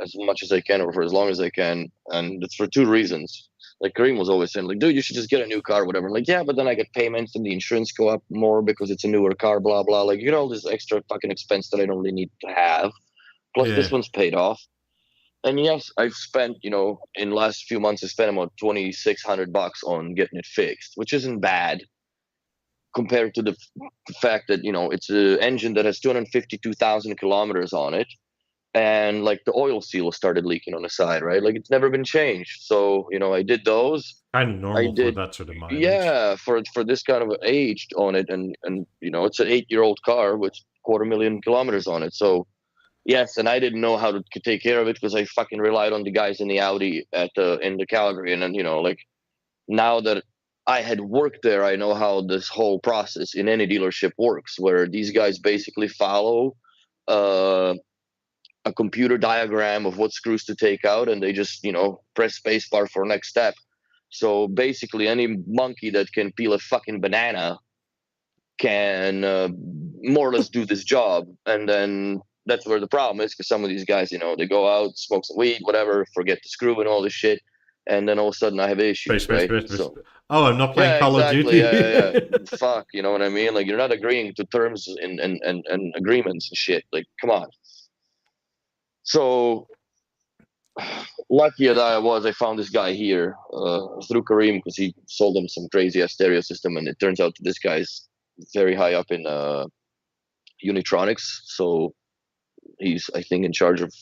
as much as I can or for as long as I can. And it's for two reasons. Like Kareem was always saying, like, dude, you should just get a new car, whatever. Like, yeah, but then I get payments and the insurance go up more because it's a newer car, blah, blah. Like, you get all this extra fucking expense that I don't really need to have. Plus, Yeah. this one's paid off. And yes, I've spent, in the last few months, I spent about $2,600 on getting it fixed, which isn't bad compared to the fact that, it's an engine that has 252,000 kilometers on it. And like the oil seal started leaking on the side, right? Like it's never been changed. So, I did those. Kind of I normal for did, that sort of mileage. yeah, for this kind of age on it. And, it's an 8-year-old car with 250,000 kilometers on it. So, yes, and I didn't know how to take care of it because I fucking relied on the guys in the Audi in the Calgary, and then like now that I had worked there, I know how this whole process in any dealership works, where these guys basically follow uh, a computer diagram of what screws to take out, and they just press spacebar for next step. So basically, any monkey that can peel a fucking banana can more or less do this job. And then that's where the problem is, because some of these guys, they go out, smoke some weed, whatever, forget to screw and all this shit, and then all of a sudden I have issues, right? So Oh, I'm not playing yeah, Call of exactly. Duty. Yeah. Fuck, you know what I mean? Like you're not agreeing to terms and agreements and shit. Like, come on. So lucky that I found this guy here through Kareem, because he sold him some crazy ass stereo system, and it turns out this guy's very high up in Unitronics. So he's, I think, in charge of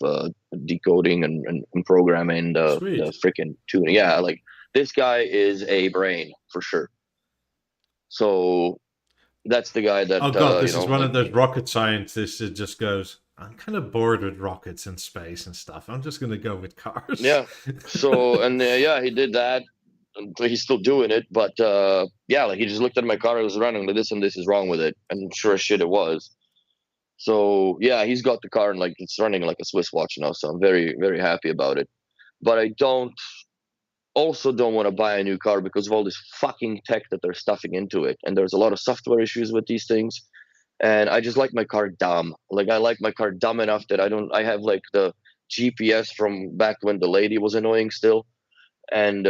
decoding and programming the Sweet. freaking tuning. Yeah, like this guy is a brain for sure. So that's the guy that Oh god, this is one like, of those rocket scientists that just goes, I'm kind of bored with rockets and space and stuff. I'm just going to go with cars. Yeah. So and yeah, he did that. He's still doing it, but yeah, like he just looked at my car. It was running like this, and this is wrong with it. And sure as shit, it was. So yeah, he's got the car and like it's running like a Swiss watch now. So I'm very, very happy about it. But I don't want to buy a new car because of all this fucking tech that they're stuffing into it. And there's a lot of software issues with these things. And I just like my car dumb. Like I like my car dumb enough that I have like the GPS from back when the lady was annoying still. And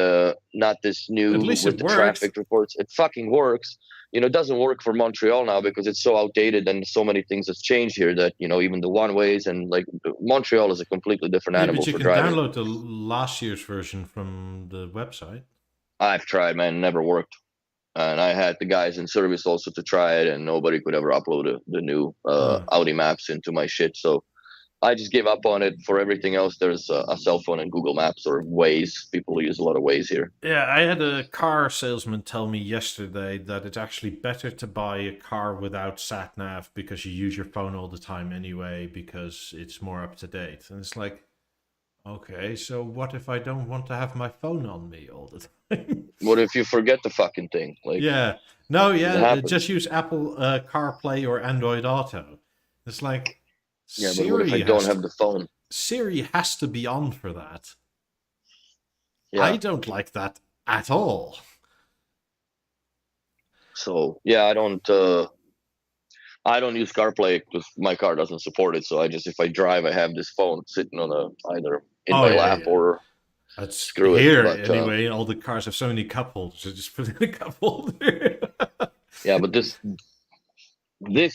not this At new least with it the works. traffic reports. It fucking works. It doesn't work for Montreal now because it's so outdated and so many things have changed here that, even the one ways and like Montreal is a completely different Yeah, animal but you for can driving. download the last year's version from the website. I've tried, man, never worked. And I had the guys in service also to try it, and nobody could ever upload the new Audi maps into my shit. So I just gave up on it. For everything else, there's a cell phone and Google Maps or Waze. People use a lot of Waze here. Yeah, I had a car salesman tell me yesterday that it's actually better to buy a car without sat nav because you use your phone all the time anyway because it's more up to date. And it's like, okay, so what if I don't want to have my phone on me all the time? What if you forget the fucking thing? Like, Yeah. No, it yeah, happens. just use Apple CarPlay or Android Auto. It's like Yeah, but what if I don't have the phone? Siri has to be on for that. Yeah. I don't like that at all. So yeah, I don't use CarPlay because my car doesn't support it. So if I drive, I have this phone sitting on either in my lap or that's screw here it. But, anyway. All the cars have so many cup holders. So just put in a cup holder. yeah, but this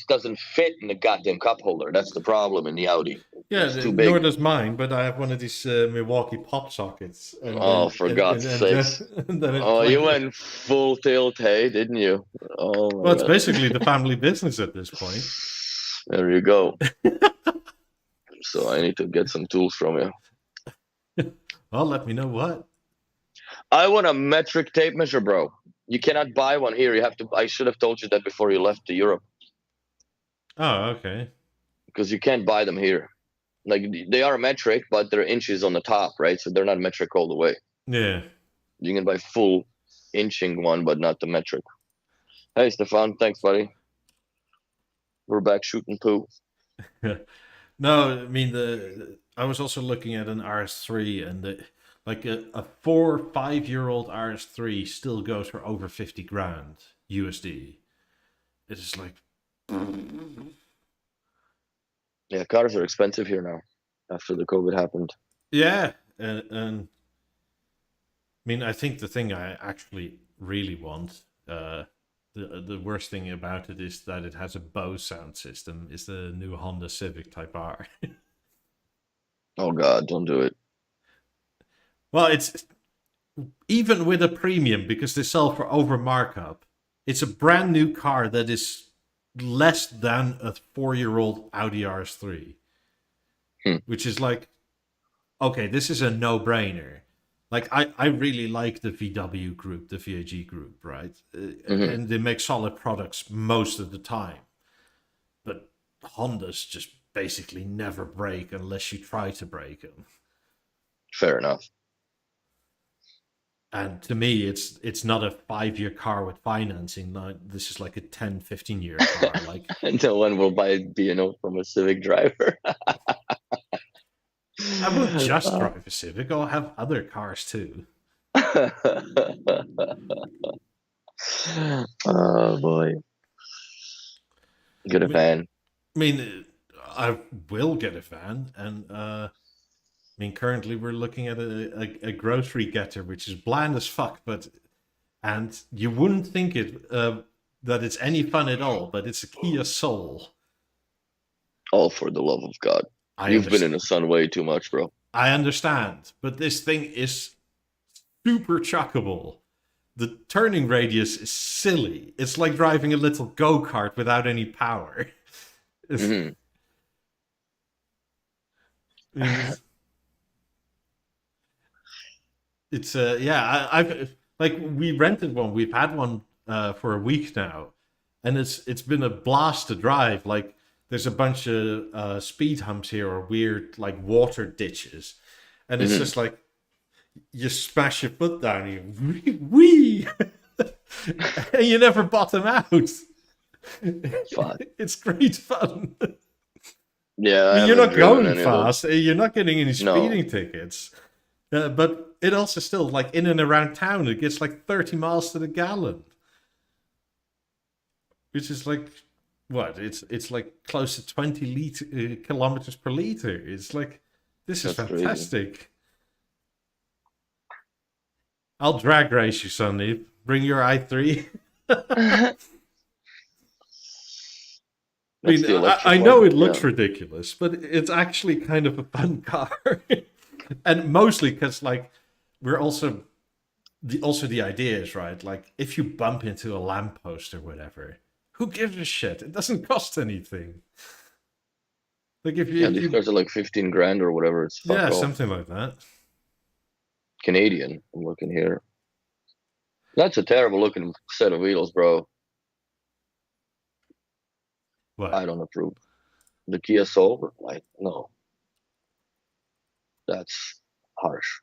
doesn't fit in the goddamn cup holder. That's the problem in the Audi. Yeah, It's too nor big. does mine, but I have one of these Milwaukee pop sockets, and Oh, then for God's sakes. and then it's Oh, you like, went full tilt, hey, didn't you? Oh my well, it's God. basically the family business at this point. There you go. So I need to get some tools from you. Well, let me know what. I want a metric tape measure, bro. You cannot buy one here. You have to. I should have told you that before you left to Europe, Oh, okay. because you can't buy them here. Like they are metric, but they're inches on the top, right? So they're not metric all the way. Yeah. You can buy full inching one, but not the metric. Hey, Stefan, thanks, buddy. We're back shooting poo. No, I mean I was also looking at an RS3, and like a 4 or 5 year old RS3 still goes for over 50 grand USD. It's just like, Yeah, cars are expensive here now after the COVID happened. yeah, and I mean, I think the thing I actually really want, the worst thing about it is that it has a Bose sound system. It's the new Honda Civic Type R. Oh God, don't do it. Well, it's even with a premium because they sell for over markup. It's a brand new car that is less than a 4 year old Audi RS3, Hmm. which is like, okay, this is a no brainer. Like I really like the VW group, the VAG group, right? Hmm. And they make solid products most of the time. But Hondas just basically never break unless you try to break them. Fair enough. And to me, it's not a 5 year car with financing. Like, this is like a 10, 15 year car. Like, No one will buy from a Civic driver. I won't just drive a Civic. I'll have other cars too. Oh boy, get a van. I mean, I will get a van, and I mean, currently we're looking at a grocery getter, which is bland as fuck, and you wouldn't think that it's any fun at all, but it's a Kia Soul. All for the love of God. You've been in the sun way too much, bro. I understand, but this thing is super chuckable. The turning radius is silly. It's like driving a little go-kart without any power. Hmm. It's yeah, I've like, we rented one. We've had one for a week now, and it's been a blast to drive. Like, there's a bunch of speed humps here, or weird like water ditches, and it's just like you smash your foot down, and you wee, and you never bottom out. Fun. It's great fun. Yeah, I mean, you're not going fast. You're not getting any No. speeding tickets. But it also still, like, in and around town, it gets like 30 miles to the gallon. Which is like, what? It's like close to 20 kilometers per liter. It's like, this is That's fantastic. crazy. I'll drag race you, Sunday. Bring your i3. I mean, I know it looks ridiculous, but it's actually kind of a fun car. And mostly because, like, we're also the idea is, right, like, if you bump into a lamppost or whatever, who gives a shit? It doesn't cost anything. Like, if you, these cars are like 15 grand or whatever. It's fuck off. Something like that. Canadian. I'm looking here. That's a terrible looking set of wheels, bro. What? I don't approve. The Kia Soul, like, no. That's harsh.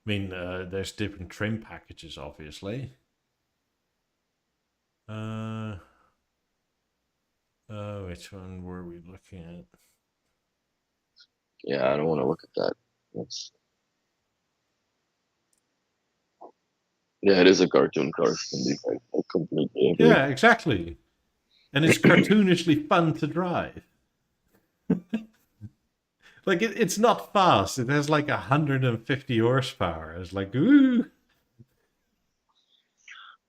I mean, there's different trim packages, obviously. Which one were we looking at? Yeah, I don't want to look at that. That's... Yeah, it is a cartoon car. I completely agree. Yeah, exactly. And it's cartoonishly fun to drive. Like, it's not fast. It has like 150 horsepower. It's like, ooh.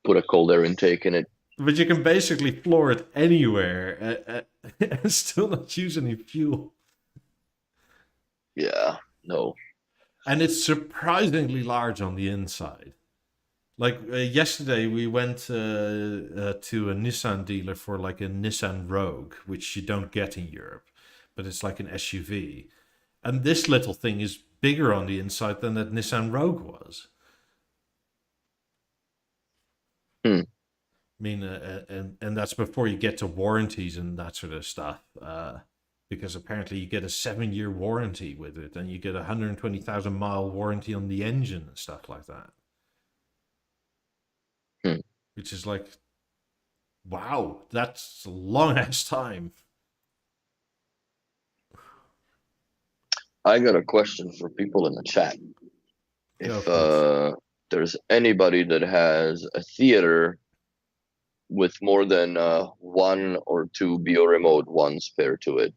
Put a cold air intake in it. But you can basically floor it anywhere and still not use any fuel. Yeah, no. And it's surprisingly large on the inside. Like yesterday, we went to a Nissan dealer for like a Nissan Rogue, which you don't get in Europe, but it's like an SUV. And this little thing is bigger on the inside than that Nissan Rogue was. Hmm. I mean, and that's before you get to warranties and that sort of stuff. Because apparently you get a 7-year warranty with it, and you get a 120,000 mile warranty on the engine and stuff like that. Hmm. Which is like, wow, that's a long ass time. I got a question for people in the chat. Go If for it. there's anybody that has a theater with more than one or two BeoRemote ones paired to it,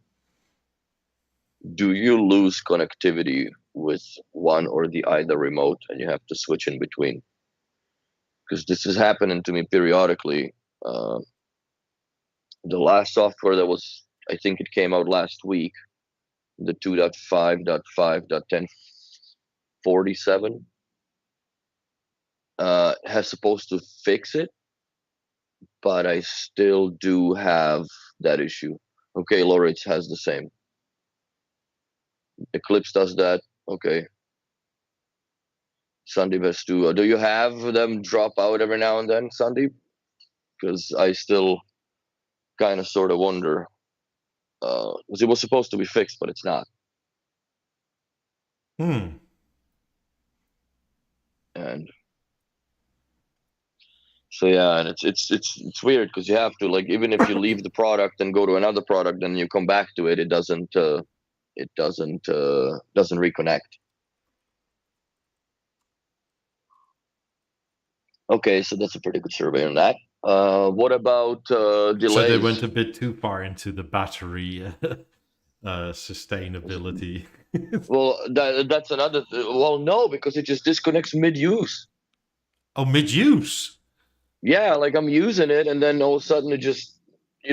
do you lose connectivity with one or the either remote and you have to switch in between? Because this is happening to me periodically. The last software that was, I think it came out last week, the 2.5.5.1047, has supposed to fix it, but I still do have that issue. Okay, Loritz has the same. Eclipse does that. Okay. Sandeep has to. Do you have them drop out every now and then, Sandeep? Because I still kind of sort of wonder. Because it was supposed to be fixed, but it's not. Hmm. And so yeah, and it's weird because you have to, like, even if you leave the product and go to another product and you come back to it, it doesn't reconnect. Okay, so that's a pretty good survey on that. What about So they delays? went a bit too far into the battery sustainability. Well, that's another. Well, no, because it just disconnects mid-use. Oh, mid-use. Yeah, like I'm using it, and then all of a sudden it just,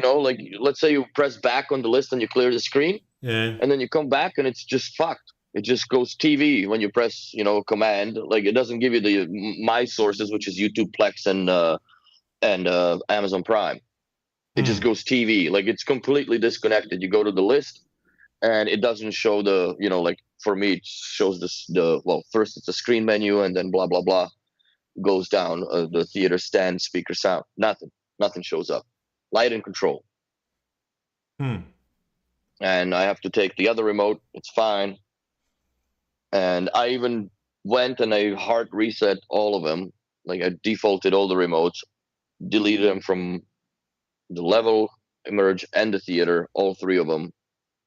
like let's say you press back on the list and you clear the screen, Yeah. and then you come back and it's just fucked. It just goes TV when you press, command. Like it doesn't give you the my sources, which is YouTube Plex and Amazon Prime. It just Hmm. goes TV. Like it's completely disconnected. You go to the list, and it doesn't show the, like for me it shows this the well first it's a screen menu and then blah blah blah goes down, the theater stand, speaker, sound, nothing shows up. Light and control. Hmm. And I have to take the other remote. It's fine. And I even went and I hard reset all of them. Like I defaulted all the remotes, deleted them from the level, emerge, and the theater, all three of them,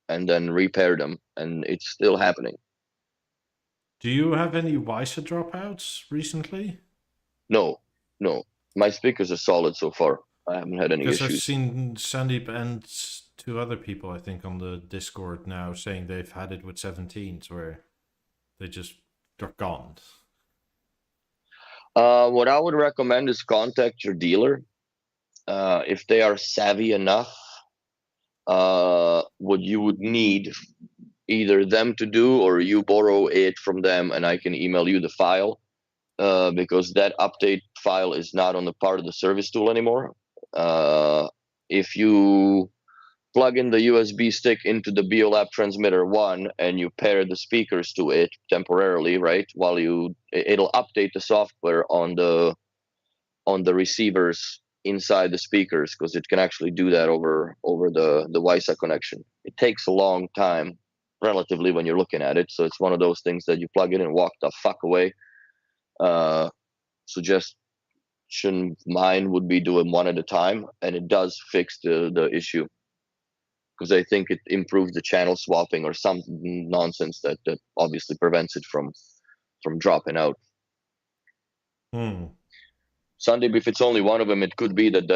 and then repaired them. And it's still happening. Do you have any WISA dropouts recently? No, no. My speakers are solid so far. I haven't had any Because I've issues. seen Sandeep and two other people, I think, on the Discord now saying they've had it with 17s where they just are gone. What I would recommend is contact your dealer. If they are savvy enough, what you would need either them to do or you borrow it from them and I can email you the file, because that update file is not on the part of the service tool anymore. If you plug in the USB stick into the BeoLab transmitter 1 and you pair the speakers to it temporarily, right, while it'll update the software on the receivers inside the speakers, because it can actually do that over the WiSA connection. It takes a long time relatively when you're looking at it, so it's one of those things that you plug in and walk the fuck away. Suggestion mine would be doing one at a time, and it does fix the issue, because I think it improves the channel swapping or some nonsense that obviously prevents it from dropping out. Hmm. Sunday, if it's only one of them, it could be that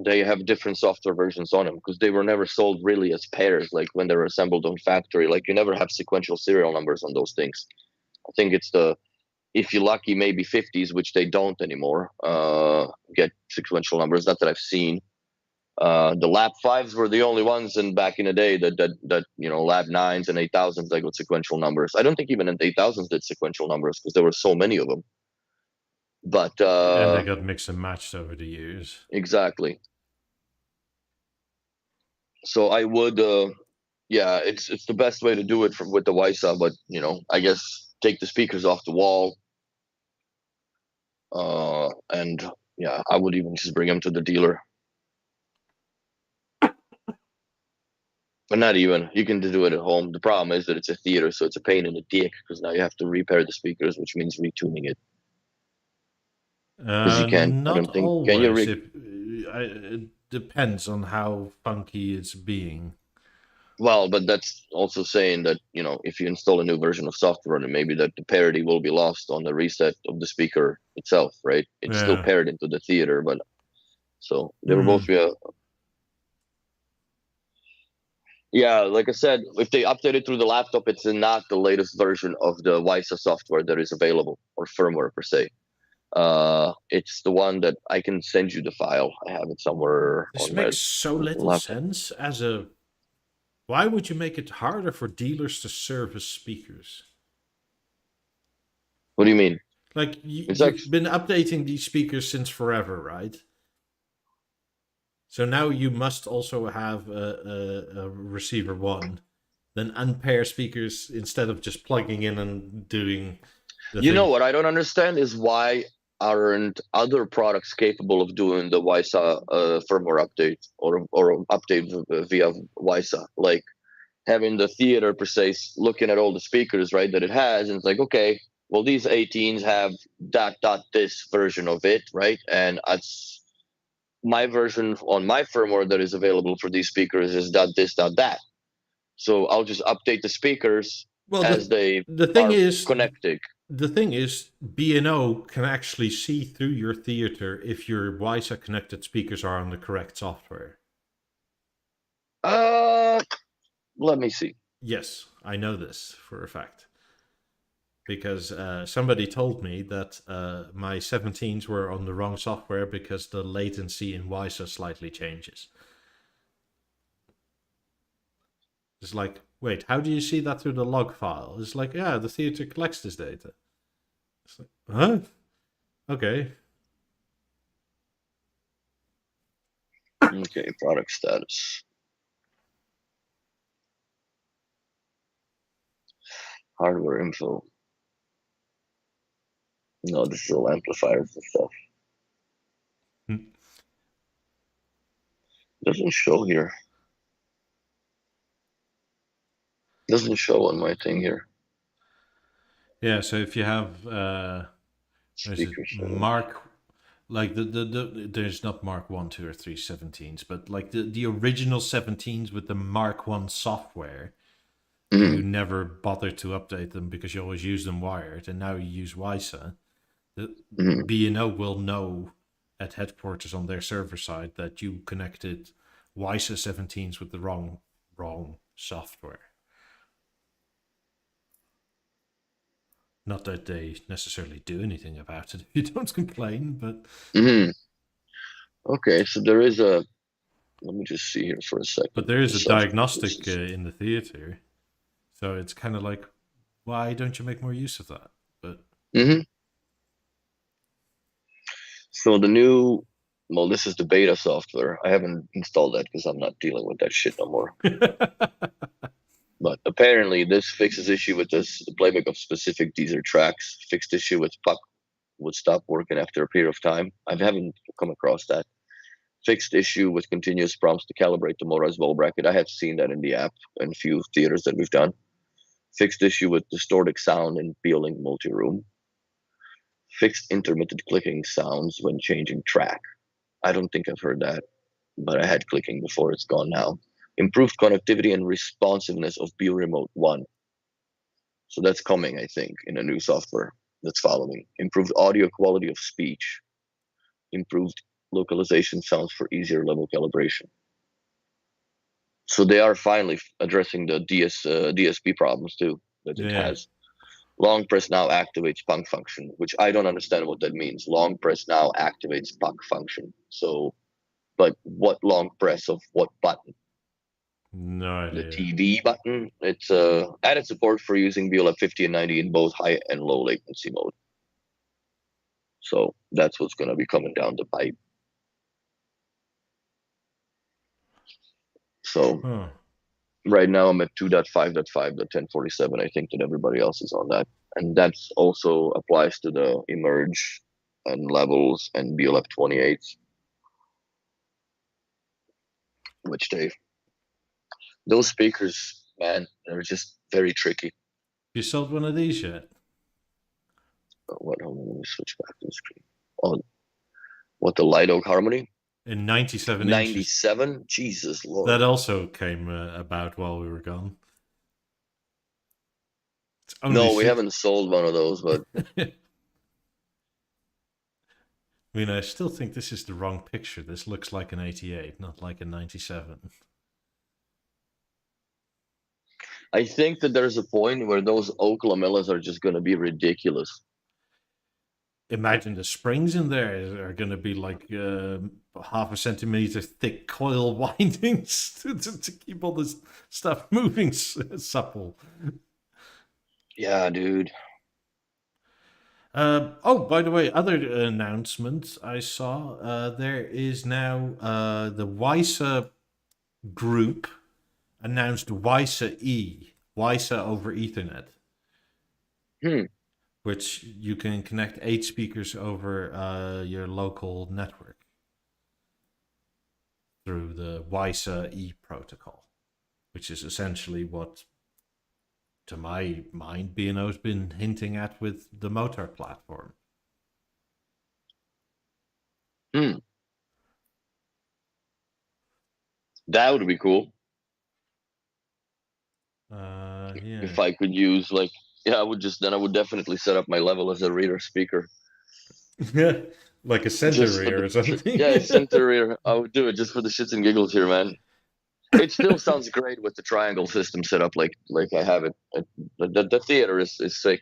they have different software versions on them, because they were never sold really as pairs, like when they were assembled on factory. Like you never have sequential serial numbers on those things. I think it's the if you're lucky, maybe 50s, which they don't anymore, get sequential numbers. Not that I've seen. The Lab 5s were the only ones back in the day that Lab 9s and 8000s, they got sequential numbers. I don't think even in 8000s did sequential numbers because there were so many of them. But and they got mixed and matched over the years. Exactly. So I would, yeah, it's the best way to do it with the Wysa, but I guess take the speakers off the wall, and yeah, I would even just bring them to the dealer. But not even. You can do it at home. The problem is that it's a theater, so it's a pain in the dick because now you have to repair the speakers, which means retuning it. Because you can't. I Not don't think. always. Can you It depends on how funky it's being. Well, but that's also saying that if you install a new version of software, then maybe that the parity will be lost on the reset of the speaker itself, right? It's still paired into the theater, but so they will both be Yeah, like I said, if they update it through the laptop, it's not the latest version of the Wysa software that is available, or firmware per se. It's the one that I can send you the file. I have it somewhere. This makes so little sense. Why would you make it harder for dealers to service speakers? What do you mean? Like you've been updating these speakers since forever, right? So now you must also have a receiver one, then unpair speakers instead of just plugging in and doing the thing. What I don't understand is why aren't other products capable of doing the Wysa firmware update or update via Wysa? Like having the theater per se looking at all the speakers, right, that it has, and it's like, okay, well, these 18s have this version of it, right? And it's my version on my firmware that is available for these speakers is this, that. So I'll just update the speakers as the thing is connected. The thing is, B&O can actually see through your theater if your Wysa connected speakers are on the correct software. Let me see. Yes, I know this for a fact. Because somebody told me that my 17s were on the wrong software because the latency in Wysa slightly changes. It's like, wait, how do you see that through the log file? It's like, yeah, the theater collects this data. It's like, huh? Okay. Okay, product status. Hardware info. No, this is all amplifiers and stuff. Doesn't show here. Doesn't show on my thing here. Yeah, so if you have Mark, like there's not Mark 1, 2, or 3 17s, but like the original 17s with the Mark 1 software, you never bothered to update them because you always use them wired, and now you use Wysa. The B&O will know at headquarters on their server side that you connected Wysa 17s with the wrong software. Not that they necessarily do anything about it if you don't complain, but... Okay, so there is a... Let me just see here for a second. But there is a diagnostic in the theater. So it's kind of like, why don't you make more use of that? But... So the new... Well, this is the beta software. I haven't installed that because I'm not dealing with that shit no more. But apparently this fixes issue with the playback of specific Deezer tracks. Fixed issue with Puck would stop working after a period of time. I haven't come across that. Fixed issue with continuous prompts to calibrate the motorized wall bracket. I have seen that in the app and a few theaters that we've done. Fixed issue with distorted sound in Beolink multi-room. Fixed intermittent clicking sounds when changing track. I don't think I've heard that, but I had clicking before. It's gone now. Improved connectivity and responsiveness of BeoRemote 1. So that's coming, I think, in a new software that's following. Improved audio quality of speech. Improved localization sounds for easier level calibration. So they are finally addressing the DSP problems too that it has. Long press now activates punk function, which I don't understand what that means. Long press now activates punk function. So, but what long press of what button? No The idea. TV button. It's added support for using BLF 50 and 90 in both high and low latency mode. So that's what's going to be coming down the pipe. So Huh. right now I'm at 2.5.5.1047. I think that everybody else is on that. And that's also applies to the emerge and levels and BLF 28, which those speakers, man, they're just very tricky. You sold one of these yet? What? Hold on, let me switch back to the screen. Oh, what, the Light Oak Harmony? In 97 inches. 97? Jesus Lord. That also came about while we were gone. It's only No, we six. haven't sold one of those, but I mean, I still think this is the wrong picture. This looks like an 88, not like a 97. I think that there's a point where those oak lamellas are just going to be ridiculous. Imagine the springs in there are going to be like half a centimeter thick coil windings to keep all this stuff moving supple. Yeah, dude. Oh, by the way, other announcement I saw, there is now the WISA group announced WISA E, WISA over Ethernet, which you can connect 8 speakers over your local network through the WISA E protocol, which is essentially what, to my mind, B&O's been hinting at with the Motor platform. That would be cool. Yeah. If I could use I would definitely set up my level as a reader speaker. Like a center Just for rear the or something. yeah, center rear. I would do it just for the shits and giggles here, man. It still sounds great with the triangle system set up like I have it. The theater is sick.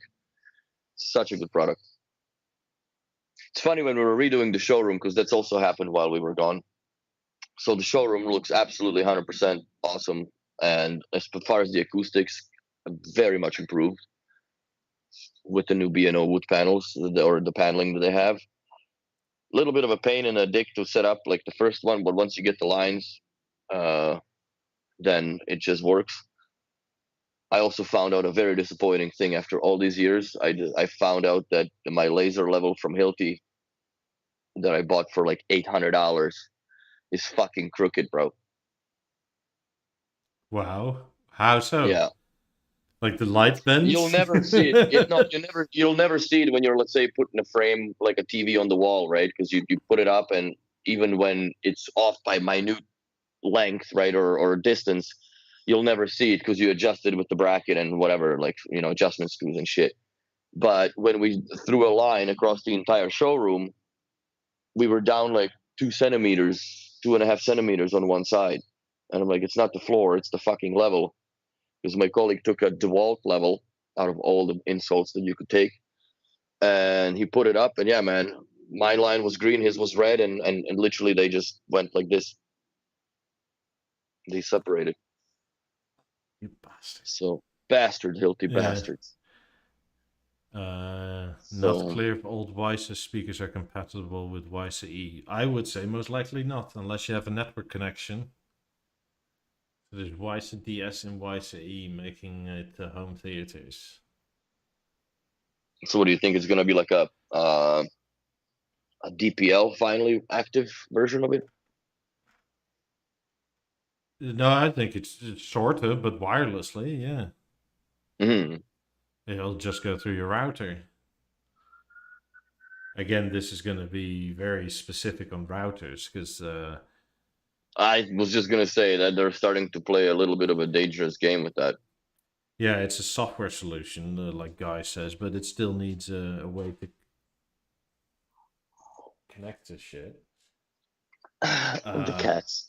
Such a good product. It's funny when we were redoing the showroom because that's also happened while we were gone. So the showroom looks absolutely 100% awesome, and as far as the acoustics, very much improved with the new B&O wood panels or the paneling that they have. A little bit of a pain in the dick to set up like the first one, but once you get the lines, then it just works. I also found out a very disappointing thing after all these years. I found out that my laser level from Hilti that I bought for like $800 is fucking crooked, bro. Wow. How so? Yeah, Like the light you'll bends? never see it. No, you'll never see it when you're, let's say, putting a frame like a TV on the wall, right? Because you put it up, and even when it's off by minute length, right, or distance, you'll never see it because you adjust it with the bracket and whatever, like adjustment screws and shit. But when we threw a line across the entire showroom, we were down like 2 centimeters, 2.5 centimeters on one side, and I'm like, it's not the floor, it's the fucking level. Because my colleague took a DeWalt level out of all the insults that you could take, and he put it up, and yeah, man, my line was green, his was red, and literally they just went like this. They separated. You bastard. So bastard, Hilty Yeah. bastards. Not So clear if old WISA speakers are compatible with WISA E. I would say most likely not, unless you have a network connection. So there's WISA DS and WISA E making it home theaters. so what do you think? It's gonna be like a DPL finally active version of it? No, I think it's sort of, but wirelessly, yeah. Mm-hmm. It'll just go through your router. Again, this is going to be very specific on routers because I was just gonna say that they're starting to play a little bit of a dangerous game with that. yeah, it's a software solution, like Guy says, but it still needs a way to connect to shit. The cats.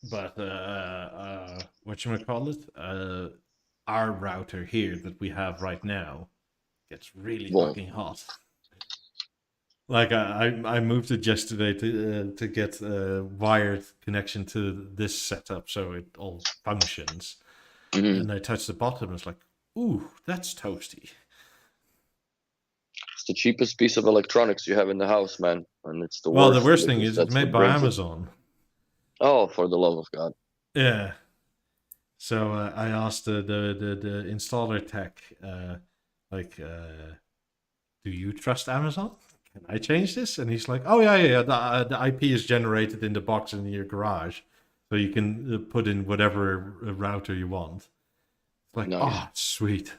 But what you call it? our router here that we have right now gets really Well, fucking hot. Like I moved it yesterday to get a wired connection to this setup so it all functions. mhm. And I touched the bottom. It's like, ooh, that's toasty. It's the cheapest piece of electronics you have in the house, man, and it's the Well, the worst worst thing because is it's that's made what by brings it. Amazon. Oh, for the love of God! Yeah. So I asked the installer tech, do you trust Amazon? Can I change this? And he's like, oh yeah. The IP is generated in the box in your garage, so you can put in whatever router you want. It's like, Nice. oh, sweet.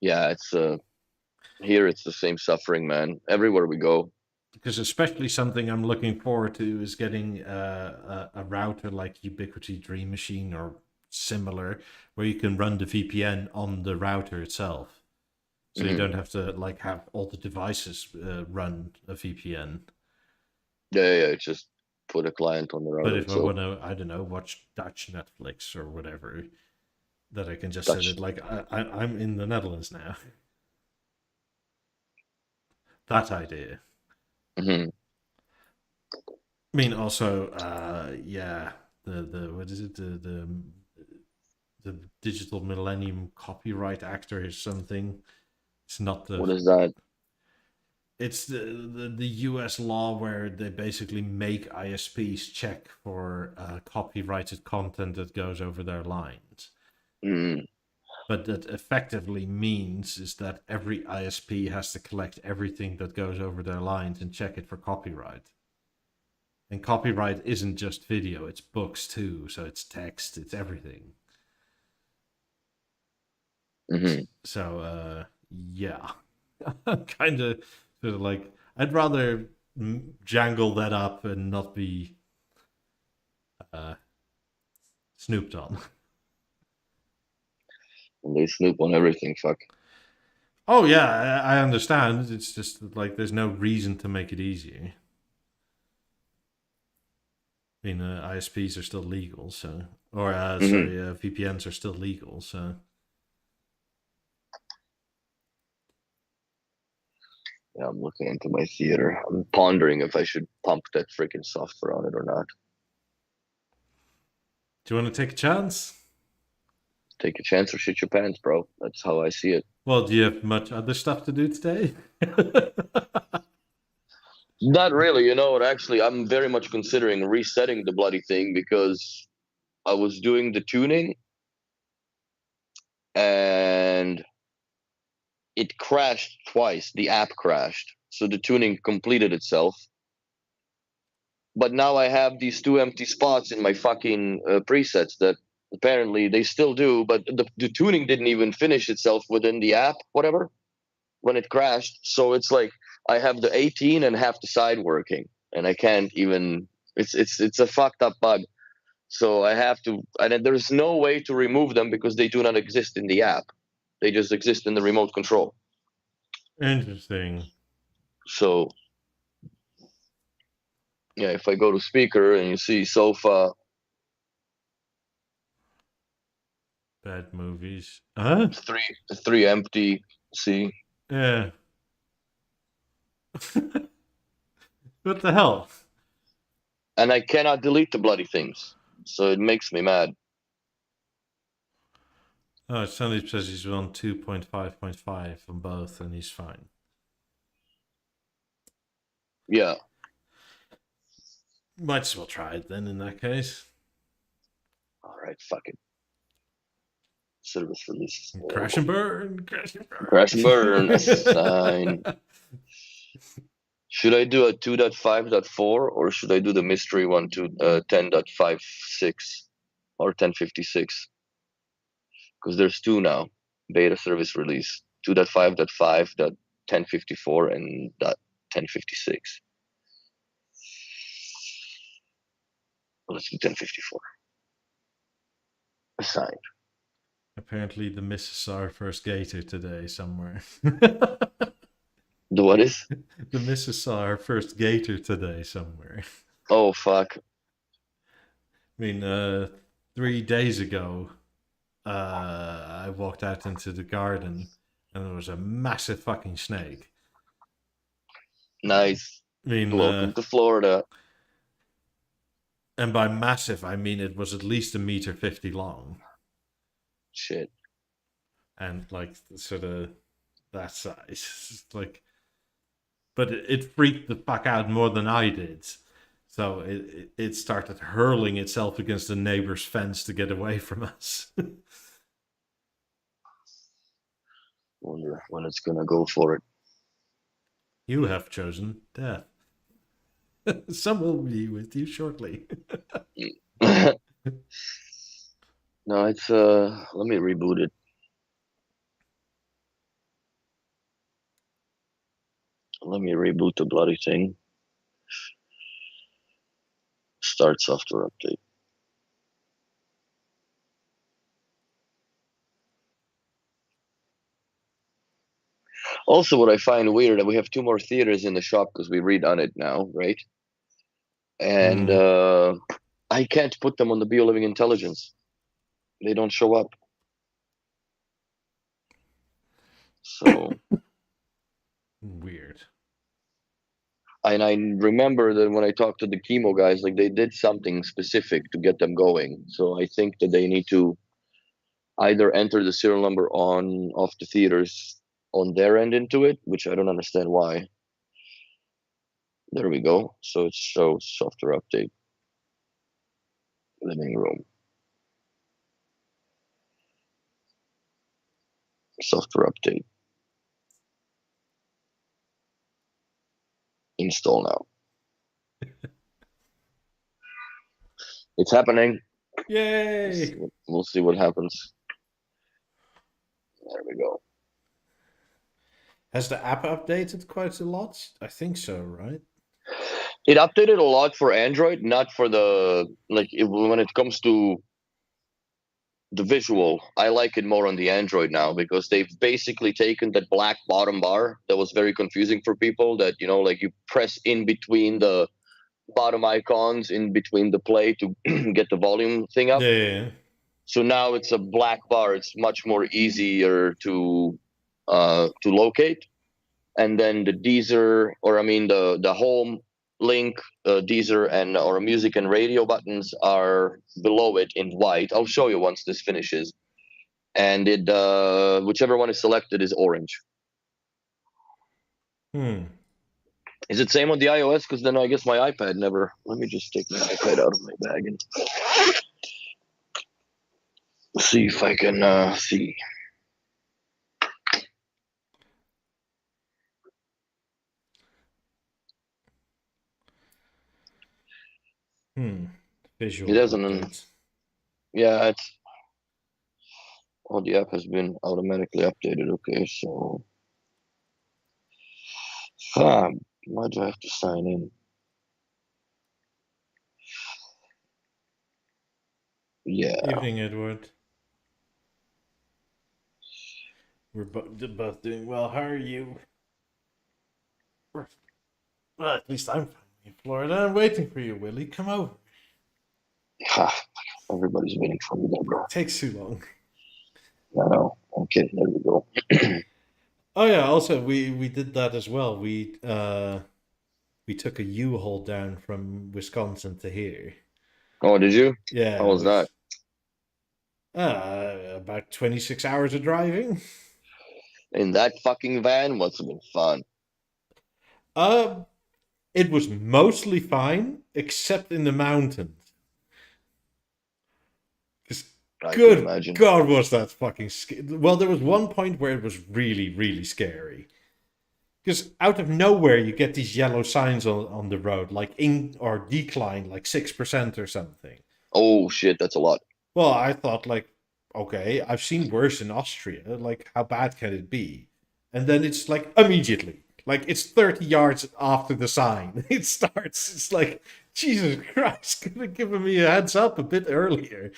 Yeah, it's here. It's the same suffering, man. Everywhere we go. Because especially something I'm looking forward to is getting a router like Ubiquiti Dream Machine or similar, where you can run the VPN on the router itself. So you Mhm. don't have to like have all the devices run a VPN. Yeah. It's just put a client on the But router if I itself. want to, I don't know, watch Dutch Netflix or whatever, that I can just set Touch. it like I'm in the Netherlands now. That idea. Hmm. I mean, also, yeah, the what is it? The Digital Millennium Copyright Act or something. It's not the. What is that? It's the U.S. law where they basically make ISPs check for copyrighted content that goes over their lines. Mm. But that effectively means is that every ISP has to collect everything that goes over their lines and check it for copyright. And copyright isn't just video; it's books too. So it's text, it's everything. Hmm. So yeah, I'm kind of sort of like I'd rather jangle that up and not be uh, snooped on. And they snoop on everything. Fuck. Oh yeah, I understand. It's just like there's no reason to make it easier. I mean, ISPs are still legal, so or Hmm. sorry, VPNs are still legal, so Yeah, I'm looking into my theater. I'm pondering if I should pump that freaking software on it or not. do you want to take a chance? Take a chance or shit your pants, bro. That's how I see it. Well, do you have much other stuff to do today? Not really, you know. Actually, I'm very much considering resetting the bloody thing because I was doing the tuning and it crashed twice. The app crashed, so the tuning completed itself. But now I have these two empty spots in my fucking presets that apparently they still do, but the tuning didn't even finish itself within the app, whatever, when it crashed. So it's like I have the 18 and half the side working, and I can't even. It's a fucked up bug. So I have to, and then there's no way to remove them because they do not exist in the app. They just exist in the remote control. Interesting. So yeah, if I go to speaker and you see sofa, Bad movies. Huh? three empty. See, Yeah. What the hell? and I cannot delete the bloody things. So it makes me mad. Oh, Sandy says he's on 2.5.5 on both and he's fine. Yeah. Might as well try it then in that case. All right. Fuck it. Service releases. Crash and burn. Crash and burn. Crash and burn. Assign. Should I do a 2.5.4 or should I do the mystery one to 10.56 or 1056? Because there's two now. Beta service release 2.5.5, 1054, and 1056. Let's do 1054. Assigned. Apparently, the missus saw her first gator today somewhere. The what is? The missus saw her first gator today somewhere. Oh fuck. I mean, 3 days ago, I walked out into the garden and there was a massive fucking snake. Nice. I mean, Welcome to Florida. and by massive, I mean it was at least 1.50 meters long, Shit. and like sort of that size. Like, but it freaked the fuck out more than I did. So it started hurling itself against the neighbor's fence to get away from us. Wonder when it's gonna go for it. You have chosen death. Some will be with you shortly. No, it's let me reboot it. Let me reboot the bloody thing. Start software update. Also, what I find weird that we have 2 more theaters in the shop because we redone it now, right? And I can't put them on the Bio Living Intelligence. They don't show up. So Weird. and I remember that when I talked to the chemo guys, like they did something specific to get them going. So I think that they need to either enter the serial number on of the theaters on their end into it, which I don't understand why. There we go. So it shows software update, living room, software update, install now. It's happening. Yay! We'll see what happens. There we go. Has the app updated quite a lot? I think so, right? It updated a lot for Android, not for the when it comes to the visual. I like it more on the Android now because they've basically taken that black bottom bar that was very confusing for people. That like you press in between the bottom icons in between the play to get the volume thing up. Yeah. So now it's a black bar. It's much more easier to locate. And then the Deezer, or I mean the home link, Deezer and or music and radio buttons are below it in white. I'll show you once this finishes. And it whichever one is selected is orange. Is it same on the iOS? Because then I guess my iPad never. Let me just take my iPad out of my bag and see if I can see. Visual. It doesn't. Update. Yeah, it's. Oh, the app has been automatically updated. Okay, so. Why do I have to sign in? Yeah. Evening, Edward. We're both doing well. How are you? Well, at least I'm in Florida. I'm waiting for you, Willie. Come over. Everybody's waiting for me there, bro. Takes too long. I know. Okay, there we go. Oh yeah. Also, we did that as well. We took a U-Haul down from Wisconsin to here. Oh, did you? Yeah. How was that? About 26 hours of driving. In that fucking van must have been fun. It was mostly fine, except in the mountains. Good God, was that fucking scary. Well, there was one point where it was really, really scary. Because out of nowhere, you get these yellow signs on the road, like in or decline, like 6% or something. Oh, shit, that's a lot. Well, I thought, like, okay, I've seen worse in Austria. Like, how bad can it be? And then it's like immediately. Like, it's 30 yards after the sign. It starts. It's like, Jesus Christ, could have given me a heads up a bit earlier.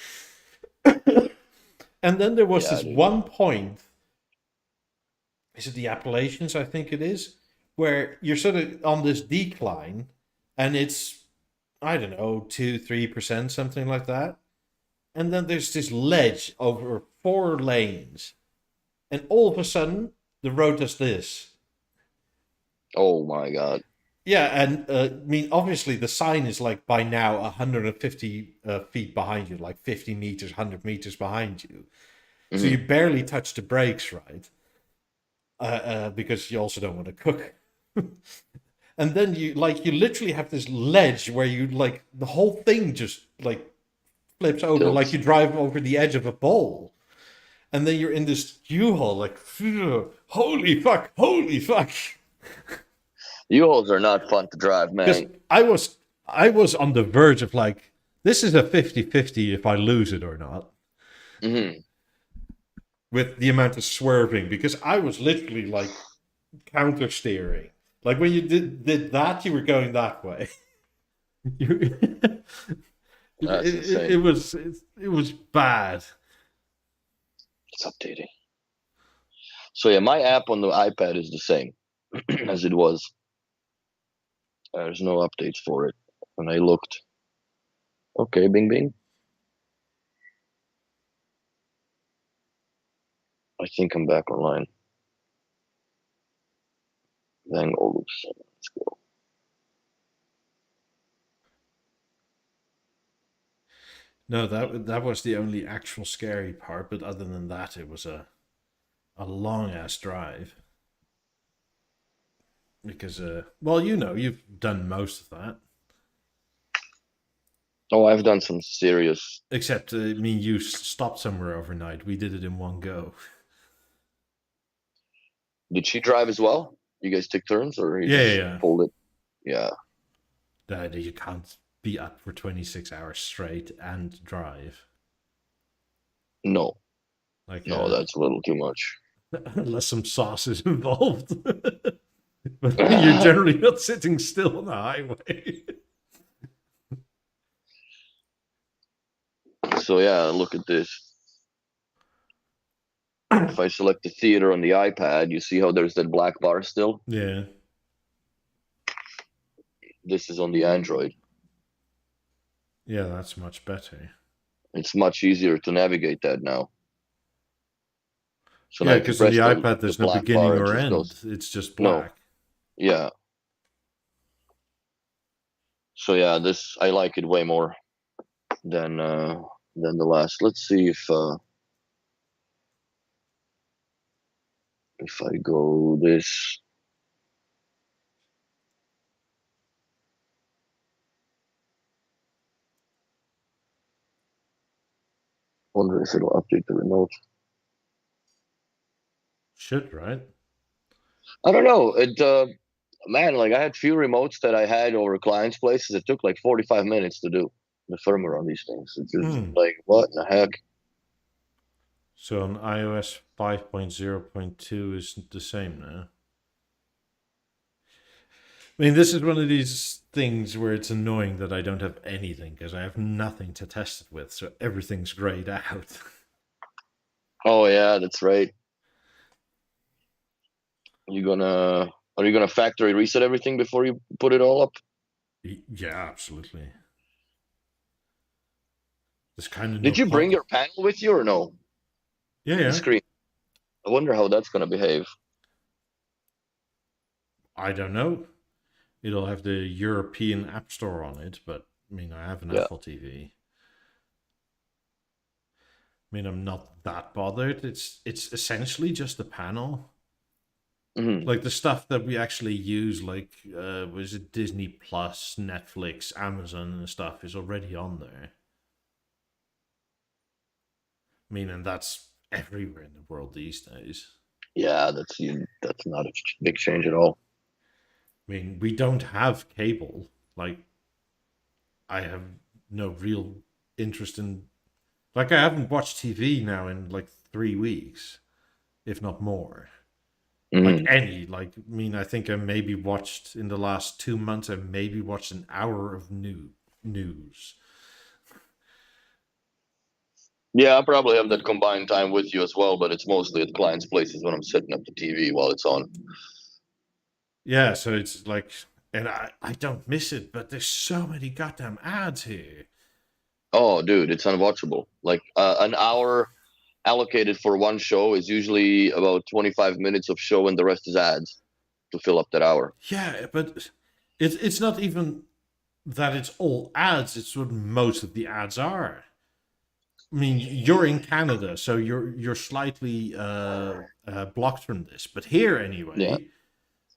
And then there was this one point, is it the Appalachians, I think it is, where you're sort of on this decline, and it's, I don't know, 2-3%, something like that. and then there's this ledge over 4 lanes, and all of a sudden the road does this. Oh my God. Yeah, and I mean, obviously the sign is like by now 150 feet behind you, like 50 meters, 100 meters behind you. So you Hmm. barely touch the brakes, right? Because you also don't want to cook. And then you literally have this ledge where you like the whole thing just like flips over, like Tilts. you drive over the edge of a bowl. And then you're in this U-Haul, like, holy fuck. U-Hauls are not fun to drive, Because man. I was on the verge of like, this is a 50-50 if I lose it or not, Hmm. with the amount of swerving, because I was literally like counter steering. Like when you did that, you were going that way. You, it, That's it, it insane. was it was bad. It's updating. So yeah, my app on the iPad is the same as it was. There's no updates for it. And I looked. Okay, bing bing. I think I'm back online. Then Olufsen. Let's go. No, that was the only actual scary part. But other than that, it was a long ass drive. Because well, you've done most of that. Oh, I've done some serious. Except, I mean, you stopped somewhere overnight. We did it in one go. Did she drive as well? You guys took turns, or he Yeah, yeah, just yeah. pulled it? Yeah. That you can't be up for 26 hours straight and drive. No, Like, no, that's a little too much. unless some sauce is involved. But you're generally not sitting still on the highway. So yeah, look at this. If I select the theater on the iPad, you see how there's that black bar still? Yeah. This is on the Android. Yeah, that's much better. It's much easier to navigate that now. So now Yeah, if you because on the press iPad, the there's no black beginning bar, it or just end. goes. It's just No, black. yeah. So yeah, this I like it way more than the last. Let's see if I go this. Wonder if it'll update the remote. Should, right? I don't know. It man, like I had few remotes that I had over clients' places. It took like 45 minutes to do the firmware on these things. It's just Hmm. like what in the heck? So on iOS 5.0.2 is the same now. I mean, this is one of these things where it's annoying that I don't have anything because I have nothing to test it with, so everything's grayed out. Oh yeah, that's right. You gonna are you gonna factory reset everything before you put it all up? Yeah, absolutely. There's kind of no Did you bring point. your panel with you or no? Yeah, The yeah. screen. I wonder how that's gonna behave. I don't know. It'll have the European App Store on it, but I mean, I have an Yeah. Apple TV. I mean, I'm not that bothered. It's essentially just a panel. Hmm. Like the stuff that we actually use, like was it Disney Plus, Netflix, Amazon, and stuff, is already on there. I mean, and that's everywhere in the world these days. Yeah, that's not a big change at all. I mean, we don't have cable. Like, I have no real interest in. Like, I haven't watched TV now in like 3 weeks, if not more. Like Hmm. any, like, I mean, I think I maybe watched in the last 2 months. I maybe watched an hour of news. Yeah, I probably have that combined time with you as well, but it's mostly at clients' places when I'm setting up the TV while it's on. Yeah, so it's like, and I don't miss it, but there's so many goddamn ads here. Oh, dude, it's unwatchable. Like an hour allocated for one show is usually about 25 minutes of show, and the rest is ads to fill up that hour. Yeah, but it's not even that it's all ads. It's what most of the ads are. I mean, you're in Canada, so you're slightly blocked from this. But here, Yeah, anyway,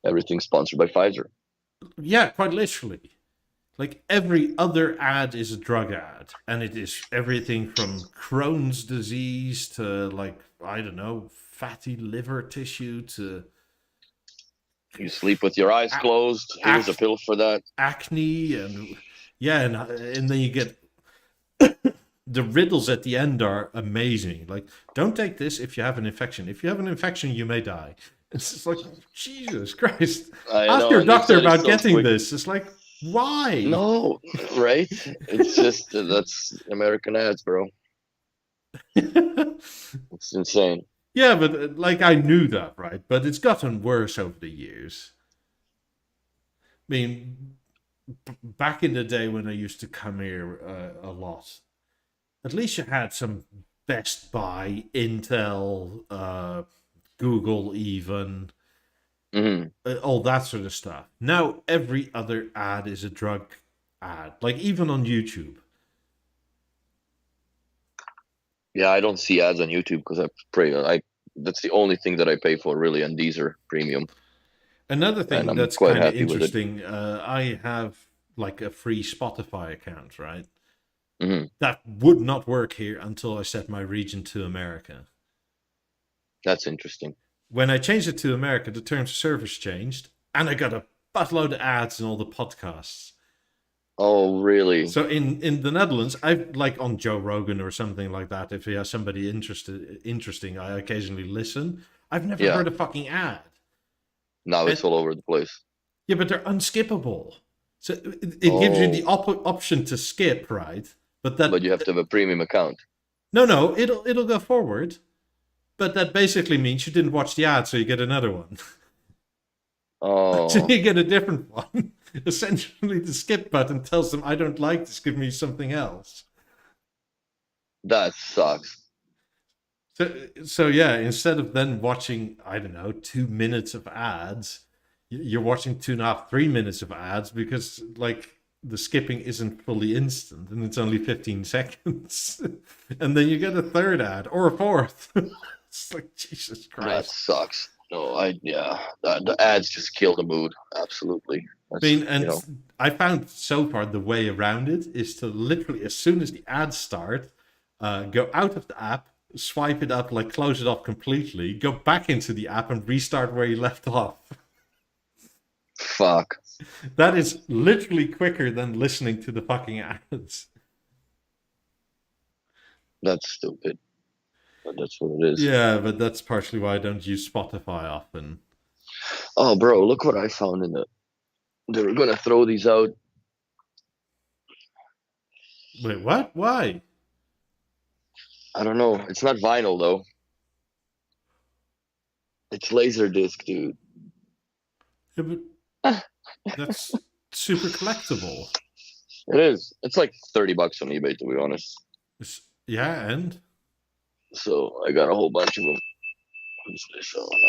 everything's sponsored by Pfizer. yeah, quite literally. Like every other ad is a drug ad, and it is everything from Crohn's disease to like I don't know, fatty liver tissue to You sleep with your eyes a- closed. Here's a pill for that. acne, and yeah, and then you get the riddles at the end are amazing. Like, don't take this if you have an infection. If you have an infection, you may die. It's just like Jesus Christ. I Ask know, your and they doctor said it about so getting quick. this. It's like why? No, right? It's just that's American ads, bro. It's insane. Yeah, but like I knew that, right? But it's gotten worse over the years. I mean, back in the day when I used to come here a lot, at least you had some Best Buy, Intel, Google, even Hmm. all that sort of stuff. Now every other ad is a drug ad, like even on YouTube. Yeah, I don't see ads on YouTube because I pray. I That's the only thing that I pay for really, and these are premium, Another and thing I'm that's quite kind of happy with it. interesting, I have like a free Spotify account, right? Hmm. That would not work here until I set my region to America. That's interesting. When I changed it to America, the terms of service changed, and I got a buttload of ads in all the podcasts. Oh, really? So in the Netherlands, I've like on Joe Rogan or something like that. If he has somebody interesting, I occasionally listen. I've never Yeah. heard a fucking ad. Now And it's all over the place. yeah, but they're unskippable. So it gives you the Oh, option to skip, right? But but that you have to have a premium account. no, it'll go forward. But that basically means you didn't watch the ad, so you get another one. So Oh, you get a different one. Essentially, the skip button tells them, "I don't like this. Give me something else." that sucks. So yeah, instead of then watching, I don't know, 2 minutes of ads, you're watching 2.5, 3 minutes of ads because like the skipping isn't fully instant and it's only 15 seconds, and then you get a third ad or a fourth. It's like Jesus That Christ. sucks. No, yeah, the ads just kill the mood. Absolutely. I That's mean, and I found so far the way around it is to literally, as soon as the ads start, go out of the app, swipe it up, like close it off completely, go back into the app and restart where you left off. fuck. That is literally quicker than listening to the fucking ads. That's stupid, but that's what it is. Yeah, but that's partially why I don't use Spotify often. Oh, bro, look what I found in the. They were gonna throw these out. Wait, what? Why? I don't know. It's not vinyl though. It's laser disc, dude. Yeah, but that's super collectible. It is. It's like $30 on eBay, to be honest. Yeah, and So I got a whole bunch of them. What's this? Oh no.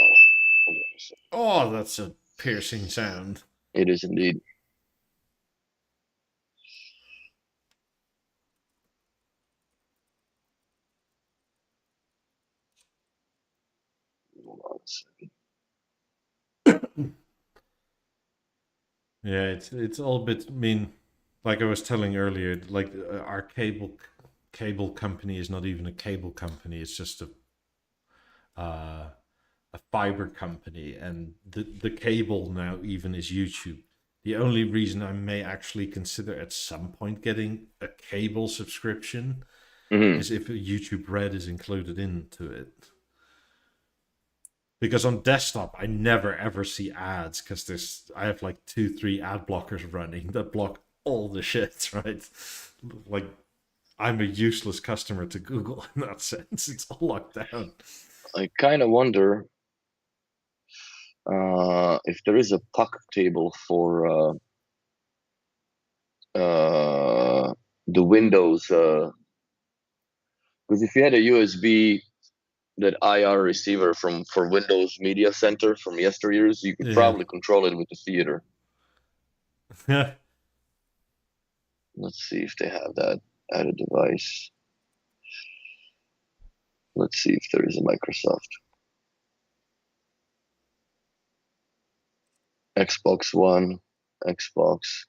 Hold on a second. oh, that's a piercing sound. It is indeed. Hold on a second. Yeah, it's all a bit. I mean, like I was telling earlier, like our cable company is not even a cable company. It's just uh, a fiber company, and the cable now even is YouTube. The only reason I may actually consider at some point getting a cable subscription Hmm. is if YouTube Red is included into it. Because on desktop I never ever see ads because there's I have like 2 3 ad blockers running that block all the shit, right? Like I'm a useless customer to Google in that sense. It's all locked down. I kind of wonder if there is a puck table for the Windows, because if you had a USB, that IR receiver for Windows Media Center from yesteryears, you could Yeah. probably control it with the theater. Yeah. Let's see if they have that added device. Let's see if there is a Microsoft. Xbox One, Xbox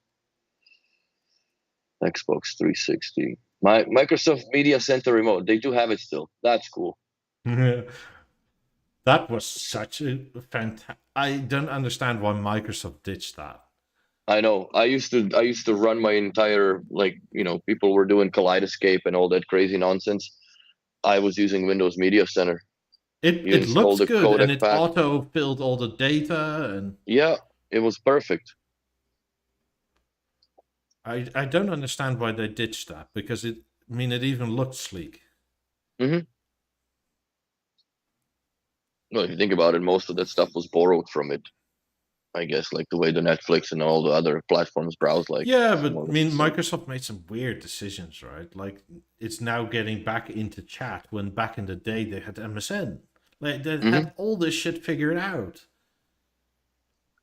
360. My Microsoft Media Center remote, they do have it still. That's cool. That was such a fantastic. I don't understand why Microsoft ditched that. I know. I used to run my entire, like, people were doing Kaleidoscape and all that crazy nonsense. I was using Windows Media Center. It You it install looks the good and codec it pack. auto filled all the data and Yeah, it was perfect. I don't understand why they ditched that because it it even looked sleek. Hmm. Well, if you think about it, most of that stuff was borrowed from it. I guess, like the way the Netflix and all the other platforms browse, like Yeah, it's but more or less the same. Microsoft made some weird decisions, right? Like it's now getting back into chat when back in the day they had MSN. Like they Hmm. had all this shit figured out.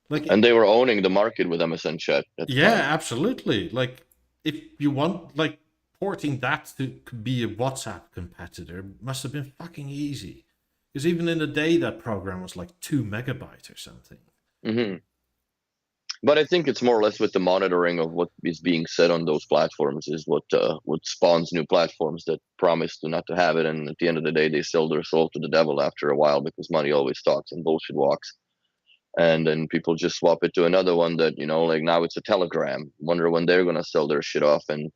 Like And they were owning the market with MSN Chat at the yeah, time. absolutely. Like if you want like porting that to be a WhatsApp competitor must have been fucking easy. Because even in the day that program was like 2 megabytes or something. Hmm. But I think it's more or less with the monitoring of what is being said on those platforms is what spawns new platforms that promise to not to have it, and at the end of the day, they sell their soul to the devil after a while because money always talks and bullshit walks. And then people just swap it to another one that, like now it's a Telegram. Wonder when they're gonna sell their shit off, and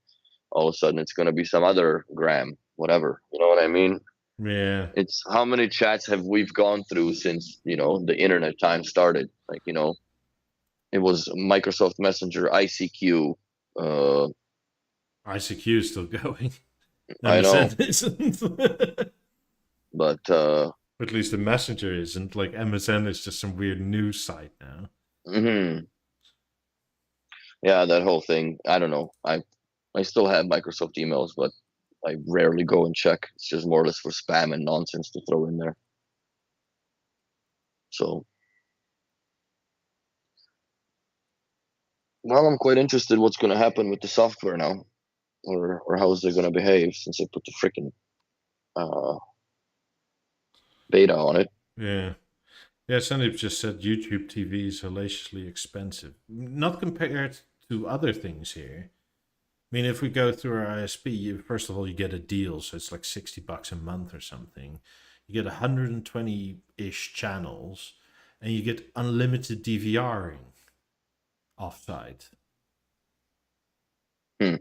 all of a sudden it's gonna be some other gram, whatever. You know what I mean? Yeah. It's how many chats have we've gone through since the internet time started? Like, it was Microsoft Messenger, ICQ. Uh, ICQ is still going. I know, MSN isn't. but At least the messenger isn't. Like MSN is just some weird news site now. mhm. Yeah, that whole thing. I don't know. I still have Microsoft emails, but I rarely go and check. It's just more or less for spam and nonsense to throw in there. So, well, I'm quite interested what's going to happen with the software now, or how is it going to behave since I put the freaking uh, beta on it. Yeah. Yeah, Sandeep just said YouTube TV is hellaciously expensive. Not compared to other things here. If we go through our ISP, first of all, you get a deal, so it's like $60 a month or something. You get 120-ish channels, and you get unlimited DVRing offsite. Hmm.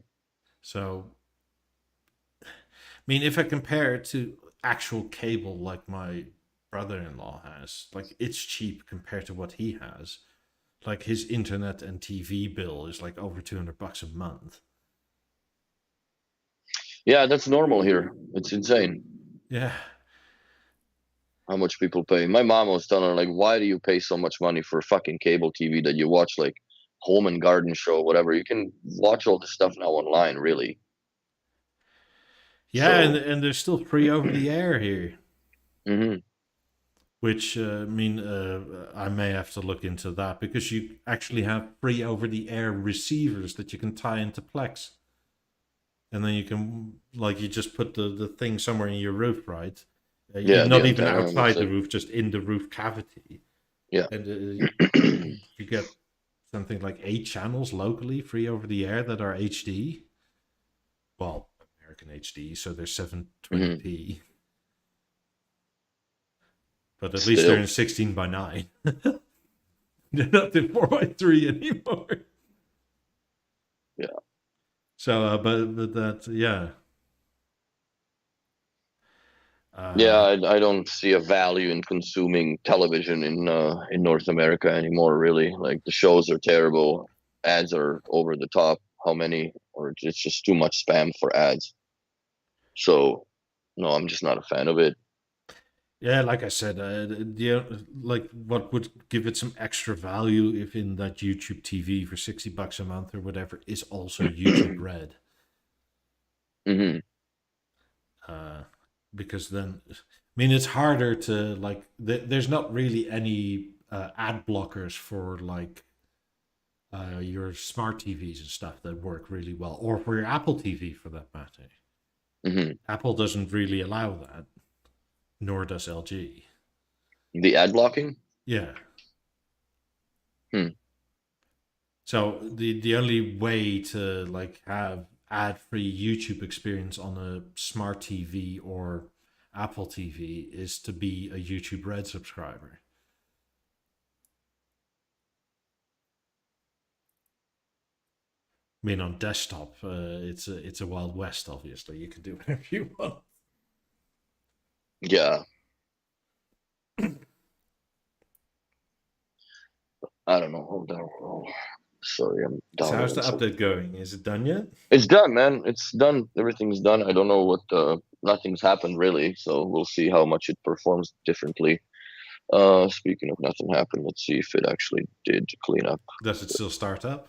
So, if I compare it to actual cable like my brother-in-law has, like it's cheap compared to what he has. Like his internet and TV bill is like over $200 a month. Yeah, that's normal here. It's insane Yeah. how much people pay. My mom was telling her, like, why do you pay so much money for fucking cable TV that you watch, like, home and garden show, whatever? You can watch all this stuff now online, really. Yeah, and So, and they're still free over the air here, hmm. which I may have to look into that because you actually have free over the air receivers that you can tie into Plex, and then you can like you just put the thing somewhere in your roof, right? You're Yeah, the not even antenna, and outside that's the it. roof, just in the roof cavity, Yeah. and you get something like 8 channels locally free over the air that are HD. Well, American HD, so they're Hmm. 720p. But at least they're Still. in 16 by 9. They're not in 4 by 3 anymore. Yeah. So, but that, yeah. Yeah, Uh, I don't see a value in consuming television in North America anymore, really. Like, the shows are terrible, ads are over the top. How many? Or it's just too much spam for ads. So, no, I'm just not a fan of it. yeah, like I said, like what would give it some extra value if in that YouTube TV for $60 a month or whatever is also YouTube Red. Hmm. Because then, I mean, it's harder to like. There's not really any ad blockers for like your smart TVs and stuff that work really well, or for your Apple TV for that matter. Hmm. Apple doesn't really allow that, nor does LG. The ad blocking. Yeah. Hmm. So the only way to like have ad free YouTube experience on a smart TV or Apple TV is to be a YouTube Red subscriber. I mean, on desktop, it's a wild west. Obviously, you can do whatever you want. Yeah. I don't know. Hold on. Oh, sorry, I'm So how's downloading the something. update going? Is it done yet? It's done, man. It's done. Everything's done. I don't know what. Nothing's happened really, so we'll see how much it performs differently. Speaking of nothing happened, let's see if it actually did clean up. Does it still start up?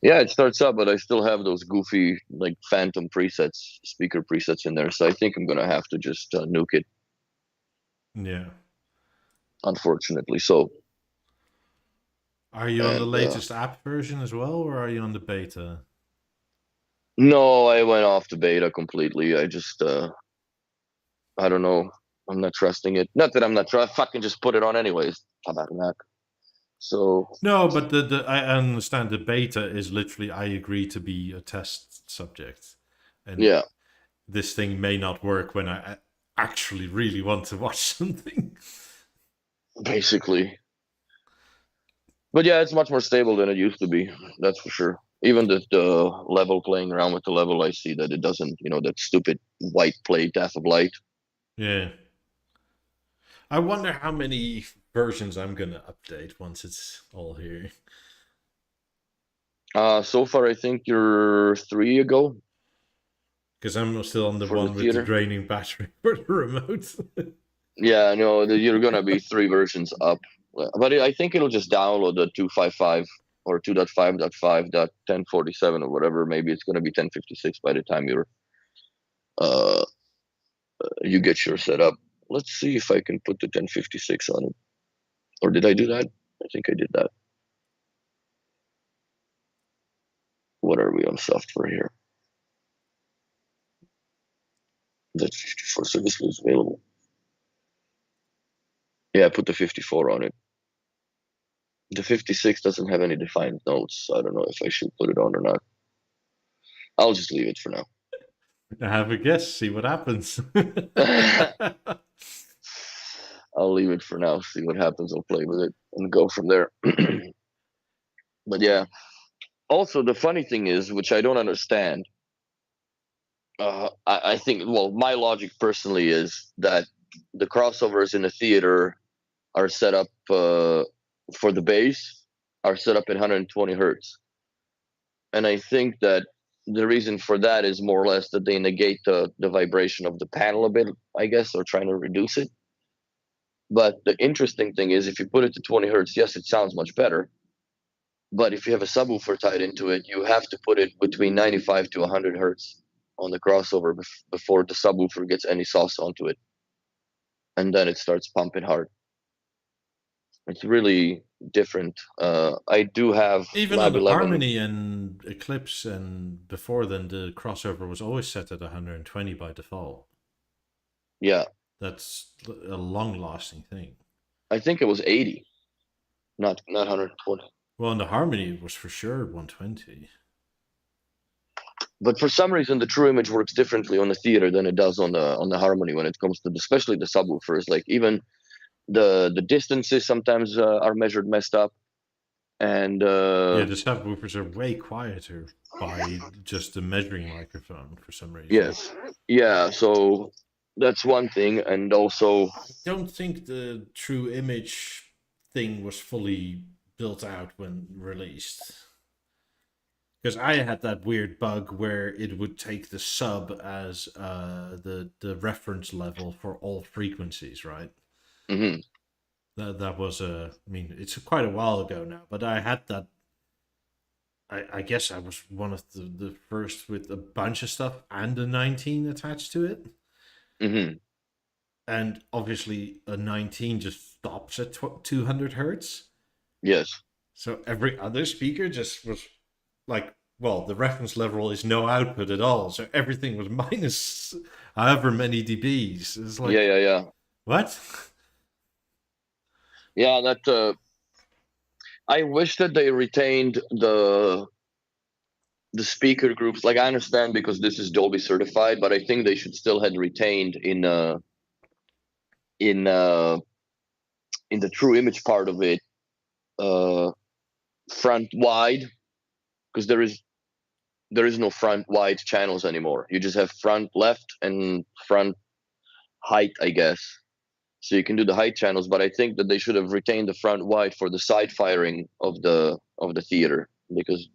Yeah, it starts up, but I still have those goofy like phantom presets, speaker presets in there. So I think I'm gonna have to just nuke it, Yeah. unfortunately. So Are you on the and latest app version as well, or are you on the beta? no, I went off the beta completely. I just I don't know. I'm not trusting it. Not that I'm not trust. Fucking just put it on anyways. How about that? So No, but the I understand the beta is literally I agree to be a test subject, and yeah, this thing may not work when I actually really want to watch something. basically. But yeah, it's much more stable than it used to be. That's for sure. Even the level, playing around with the level, I see that it doesn't. That stupid white play death of light. Yeah. I wonder how many versions I'm gonna update once it's all here. So far, I think you're 3 ago Because I'm still on the for the one with the theater. draining battery for the remote. Yeah, no, you're gonna be 3 versions up. But I think it'll just download the 255 or 2.5.5.1047 or whatever. Maybe it's gonna be 1056 by the time uh you get your setup. Let's see if I can put the 1056 on it. Or did I do that? I think I did that. What are we on software here? That 54 service was available. Yeah, I put the 54 on it. The 56 doesn't have any defined notes, so I don't know if I should put it on or not. I'll just leave it for now. Have a guess, see what happens. I'll leave it for now, see what happens. I'll play with it and go from there. But yeah. Also, the funny thing is, which I don't understand, I think, well, my logic personally is that the crossovers in the theater are set up for the bass, are set up at 120 hertz. And I think that the reason for that is more or less that they negate the vibration of the panel a bit, I guess, or trying to reduce it. But the interesting thing is, if you put it to 20 hertz, yes, it sounds much better. But if you have a subwoofer tied into it, you have to put it between 95 to 100 hertz on the crossover before the subwoofer gets any sauce onto it. And then it starts pumping hard. It's really different. I do have Even on Lab the 11. Harmony and Eclipse and before then, the crossover was always set at 120 by default. Yeah, That's a long lasting thing. I think it was 80, not 120. Well, in the Harmony, it was for sure 120. But for some reason, the True Image works differently on the theater than it does on the Harmony when it comes to especially the subwoofers. Like even the distances sometimes are measured messed up, and Yeah, the subwoofers are way quieter by just the measuring microphone for some reason. yes, yeah. So that's one thing, and also I don't think the True Image thing was fully built out when released. Because I had that weird bug where it would take the sub as the reference level for all frequencies, right? mhm. That was I mean, it's quite a while ago now, but I had that I guess I was one of the first with a bunch of stuff and a 19 attached to it. Hmm. And obviously, a 19 just stops at 200 hertz. Yes. So every other speaker just was like, well, the reference level is no output at all. So everything was minus however many dBs. It's Yeah, like, yeah, yeah. what? Yeah, that I wish that they retained the speaker groups. Like I understand because this is Dolby certified, but I think they should still had retained in uh in the true image part of it, uh front wide, because there is no front wide channels anymore. You just have front left and front height, I guess. So you can do the height channels, but I think that they should have retained the front wide for the side firing of the theater, because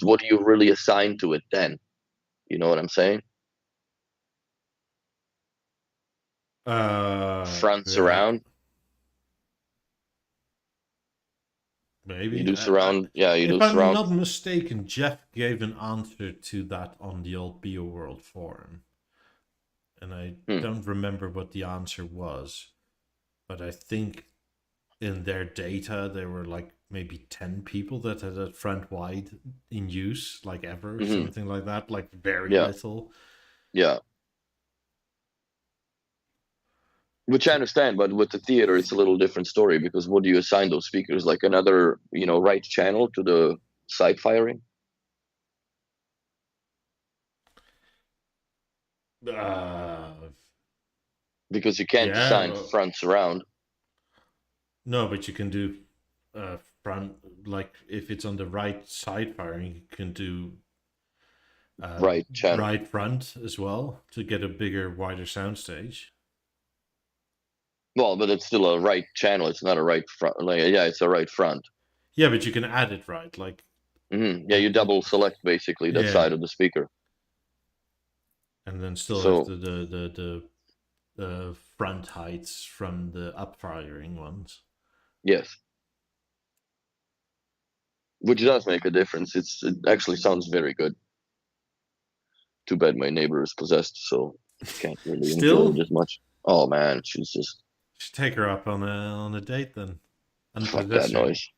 what do you really assign to it then? You know what I'm saying? Front Yeah, surround. You maybe. do surround, yeah, you If do I'm surround. not mistaken, Jeff gave an answer to that on the old Bio World forum, and I Hmm. don't remember what the answer was, but I think in their data there were like maybe 10 people that had a front wide in use, like ever, Hmm. something like that, like very Yeah, little. yeah. Which I So, understand, but with the theater, it's a little different story, because what do you assign those speakers? Like another, right channel to the side firing? uh, Because you can't yeah, assign front surround. no, but you can do front, like if it's on the right side firing, you can do uh, Right channel. right front as well to get a bigger, wider soundstage. Well, but it's still a right channel. It's not a right front. Like, yeah, it's a right front. Yeah, but you can add it right, like Yeah, you it double select basically that yeah, side of the speaker. and then still have So the front heights from the up firing ones. yes, which does make a difference. It actually sounds very good. Too bad my neighbor is possessed, so can't really enjoy it Still, as much. Oh man, she's just should take her up on a date then. fuck that Unpossess her. noise.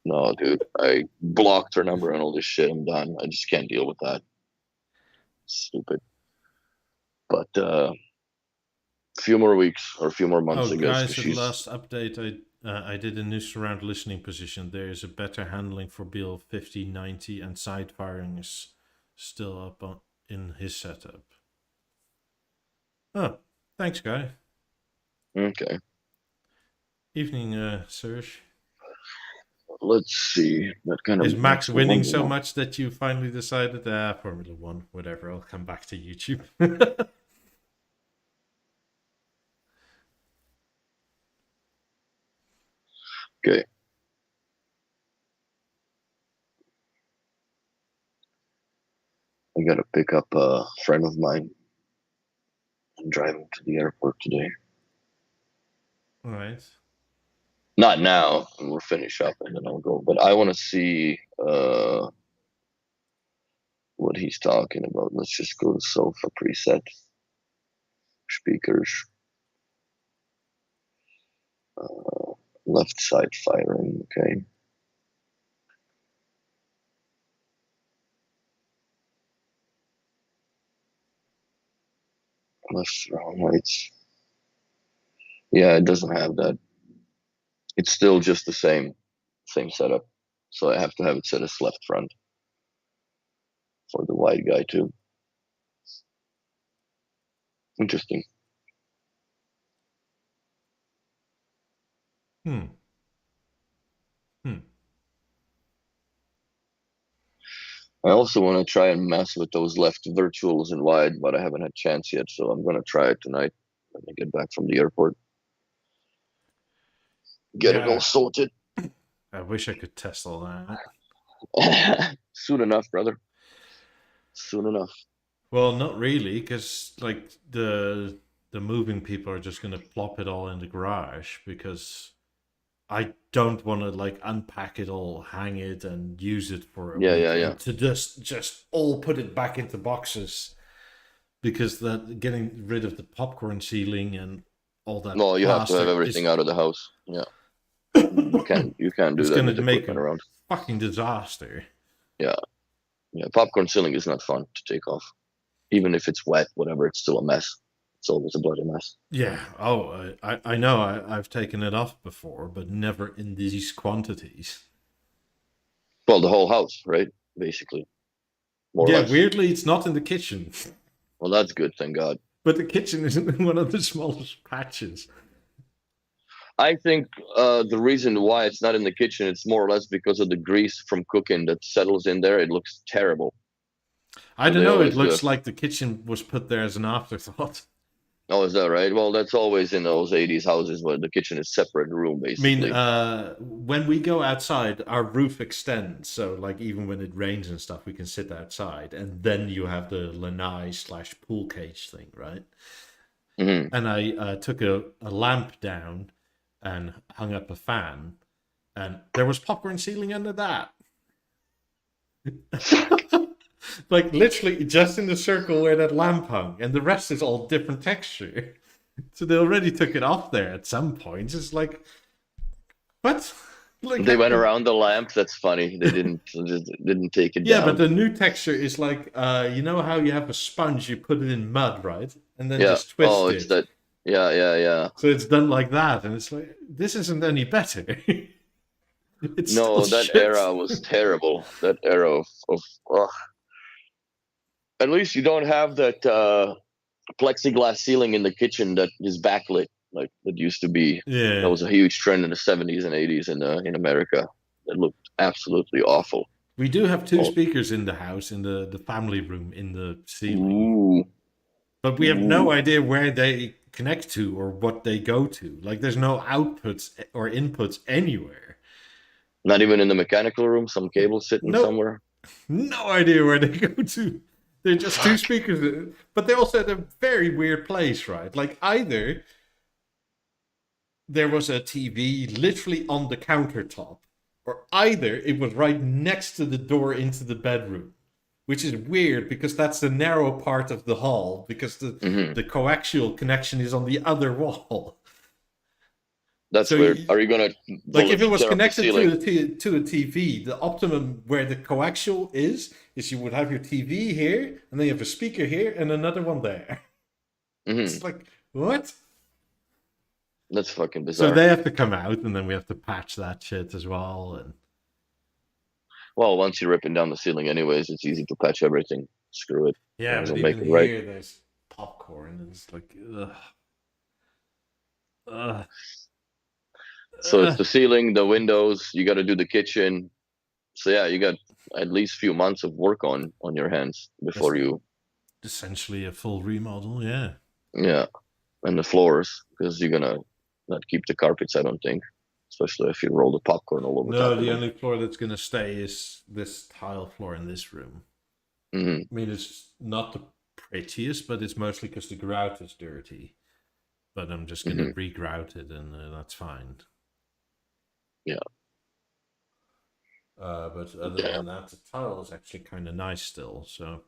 No, dude, I blocked her number and all this shit. I'm done. I just can't deal with that. Stupid. But a few more weeks or a few more months, Oh, I guess, because guys, at she's last update, I did a new surround listening position. There is a better handling for Bill 5090, and side firing is still up in his setup. Oh, thanks, guy. okay. Evening, Serge. Let's see. That kind of Is Max makes me winning wonder so now. much that you finally decided, Formula One, whatever, I'll come back to YouTube? Okay, I gotta pick up a friend of mine. I'm driving to the airport today. All right. Not now, and we'll finish up and then I'll go. But I want to see what he's talking about. Let's just go to sofa preset speakers, uh, left side firing. Okay, left surround lights. Yeah, it doesn't have that. It's still just the same setup. So I have to have it set as left front for the wide guy too. Interesting. Hmm. Hmm. I also want to try and mess with those left virtuals in wide, but I haven't had chance yet. So I'm gonna try it tonight when I get back from the airport. Get it all Yeah, sorted. I wish I could test all that. Soon enough, brother. Soon enough. Well, not really, because like the moving people are just gonna plop it all in the garage because I don't want to like unpack it all, hang it, and use it for a Yeah, week, yeah, yeah. and to just all put it back into boxes, because that getting rid of the popcorn ceiling and all that No, you have to have plaster everything is out of the house. Yeah, you can't do it's that gonna with make equipment a around. fucking disaster. Yeah, yeah. Popcorn ceiling is not fun to take off, even if it's wet. Whatever, it's still a mess. It's always a bloody mess. Yeah. Oh, I know. I've taken it off before, but never in these quantities. Well, the whole house, right? Basically, more or Yeah. less. Weirdly, it's not in the kitchen, Well, that's good, thank God. but the kitchen is in one of the smallest patches. I think the reason why it's not in the kitchen, it's more or less because of the grease from cooking that settles in there. It looks terrible. I So don't they know. It always do looks it. like the kitchen was put there as an afterthought. Oh, is that right? Well, that's always in those 80s houses where the kitchen is separate room, I mean, basically. when we go outside, our roof extends, so like even when it rains and stuff, we can sit outside, and then you have the lanai slash pool cage thing, right? Hmm. And I took a lamp down and hung up a fan, and there was popcorn ceiling under that. Like literally just in the circle where that lamp hung, and the rest is all different texture. So they already took it off there at some point. It's like, what? Like, They went around the lamp. That's funny. They just didn't take it yeah, but down. the new texture is like, you know how you have a sponge, you put it in mud, right? And then Yeah. just Oh, twist it's it. that. Yeah, yeah, yeah. So it's done like that, and it's like, this isn't any better. It's still No, that shit. era was terrible. That era of ugh. At least you don't have that plexiglass ceiling in the kitchen that is backlit like it used to be. That Yeah. was a huge trend in the 70s and 80s in America. It looked absolutely awful. We do have two Oh, speakers in the house, in the family room, in the ceiling. ooh, But we have no ooh. idea where they connect to or what they go to. Like, there's no outputs or inputs anywhere. Not even in the mechanical room, some cable sitting No, somewhere. no idea where they go to. They're just two Fuck. speakers, but they're also at a very weird place, right? Like, either there was a TV literally on the countertop, or either it was right next to the door into the bedroom, which is weird because that's the narrow part of the hall, because Hmm. the coaxial connection is on the other wall. That's So, weird. Are you gonna like, if it was tear up the connected to ceiling? to a TV, the optimum where the coaxial is you would have your TV here, and then you have a speaker here, and another one there. Hmm. It's like, what? That's fucking So bizarre. they have to come out, and then we have to patch that shit as well. And Well, once you're ripping down the ceiling, anyways, it's easy to patch everything. Screw it. Might yeah, as but well make even it right. here, there's popcorn, and it's like, ugh, ugh, So it's ugh. the ceiling, the windows. You got to do the kitchen. So yeah, you got at least few months of work on your hands That's before you, essentially a full remodel. Yeah. yeah, and the floors because you're gonna not keep the carpets. I don't think, especially if you roll the popcorn all over No, top of the them. only floor that's gonna stay is this tile floor in this room. Hmm. I mean, it's not the prettiest, but it's mostly because the grout is dirty. But I'm just gonna Hmm. re-grout it, and that's fine. Yeah. But other than Damn. that, the tile is actually kind of nice still. So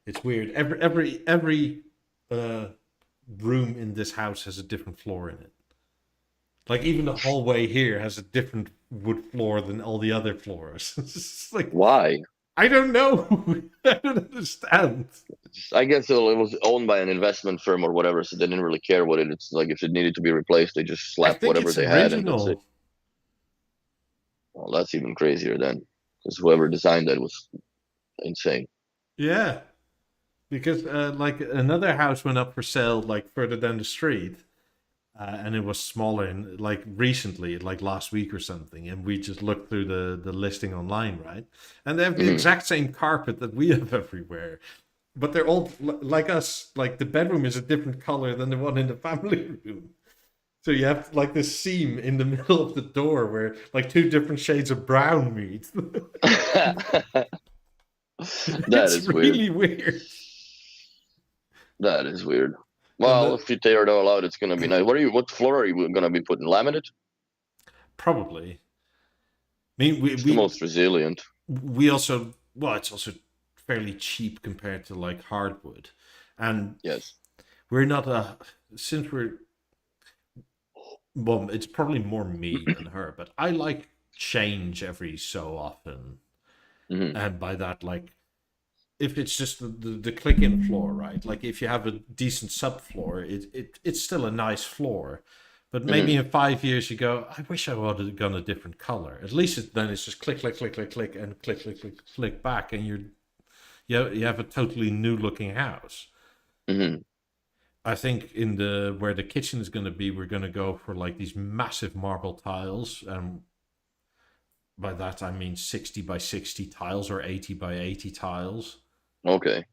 it's weird. Every uh, room in this house has a different floor in it. Like, even the hallway here has a different wood floor than all the other floors. It's like, Why? I don't know. I don't understand. I guess it was owned by an investment firm or whatever, so they didn't really care what it. It's like if it needed to be replaced, they just I slap think whatever it's they had, and that's it. original. Well, that's even crazier then, because whoever designed that was insane. Yeah, because like another house went up for sale like further down the street, and it was smaller, and like recently, like last week or something, and we just looked through the listing online, right? And they have the Hmm. exact same carpet that we have everywhere, but they're all like us. Like, the bedroom is a different color than the one in the family room. So you have like this seam in the middle of the door where like two different shades of brown meet. That It's is weird. really weird. That is weird. And Well, if you tear it all out, it's gonna be nice. What floor are you gonna be putting? Laminate? Probably. I mean, It's the most resilient. we also, well, it's also fairly cheap compared to like hardwood, and Yes. we're not a since we're well, it's probably more me than her, but I like change every so often, Hmm. and by that, like if it's just the click-in floor, right? Like if you have a decent subfloor, it's still a nice floor. But maybe Hmm. in 5 years you go, I wish I would have gone a different color. At least then it's just click, click, click, click, click, and click, click, click, click back, and you have a totally new looking house. Hmm. I think in the where the kitchen is going to be, we're going to go for like these massive marble tiles, and by that I mean 60 by 60 tiles or 80 by 80 tiles. Okay.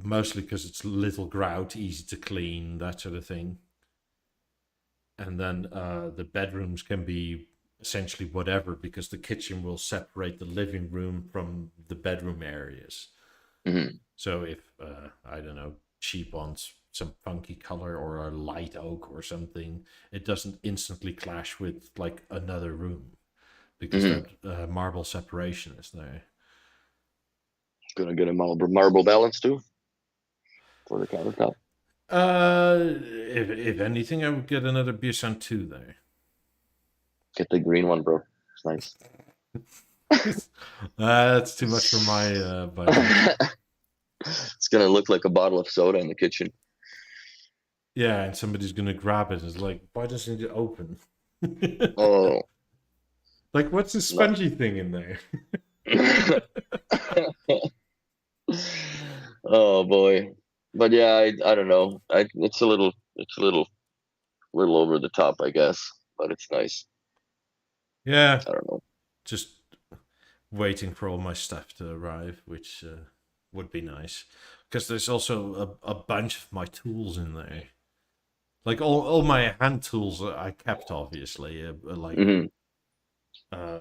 Mostly because it's little grout, easy to clean, that sort of thing. And then the bedrooms can be essentially whatever because the kitchen will separate the living room from the bedroom areas. Hmm. So if I don't know, she wants some funky color or a light oak or something, it doesn't instantly clash with like another room because Hmm. that marble separation is there. Gonna get a marble balance too for the countertop. If anything, I would get another Busan 2 there. Get the green one, bro. It's nice. That's too much for my budget. It's gonna look like a bottle of soda in the kitchen. Yeah, and somebody's gonna grab it. It's like, why doesn't it open? Oh Like, what's the no. spongy thing in there? Oh boy. But yeah, I don't know. It's a little over the top, I guess. But it's nice. Yeah, I don't know. just waiting for all my stuff to arrive, which would be nice. Because there's also a bunch of my tools in there. Like all my hand tools I kept, obviously. Like Hmm. uh,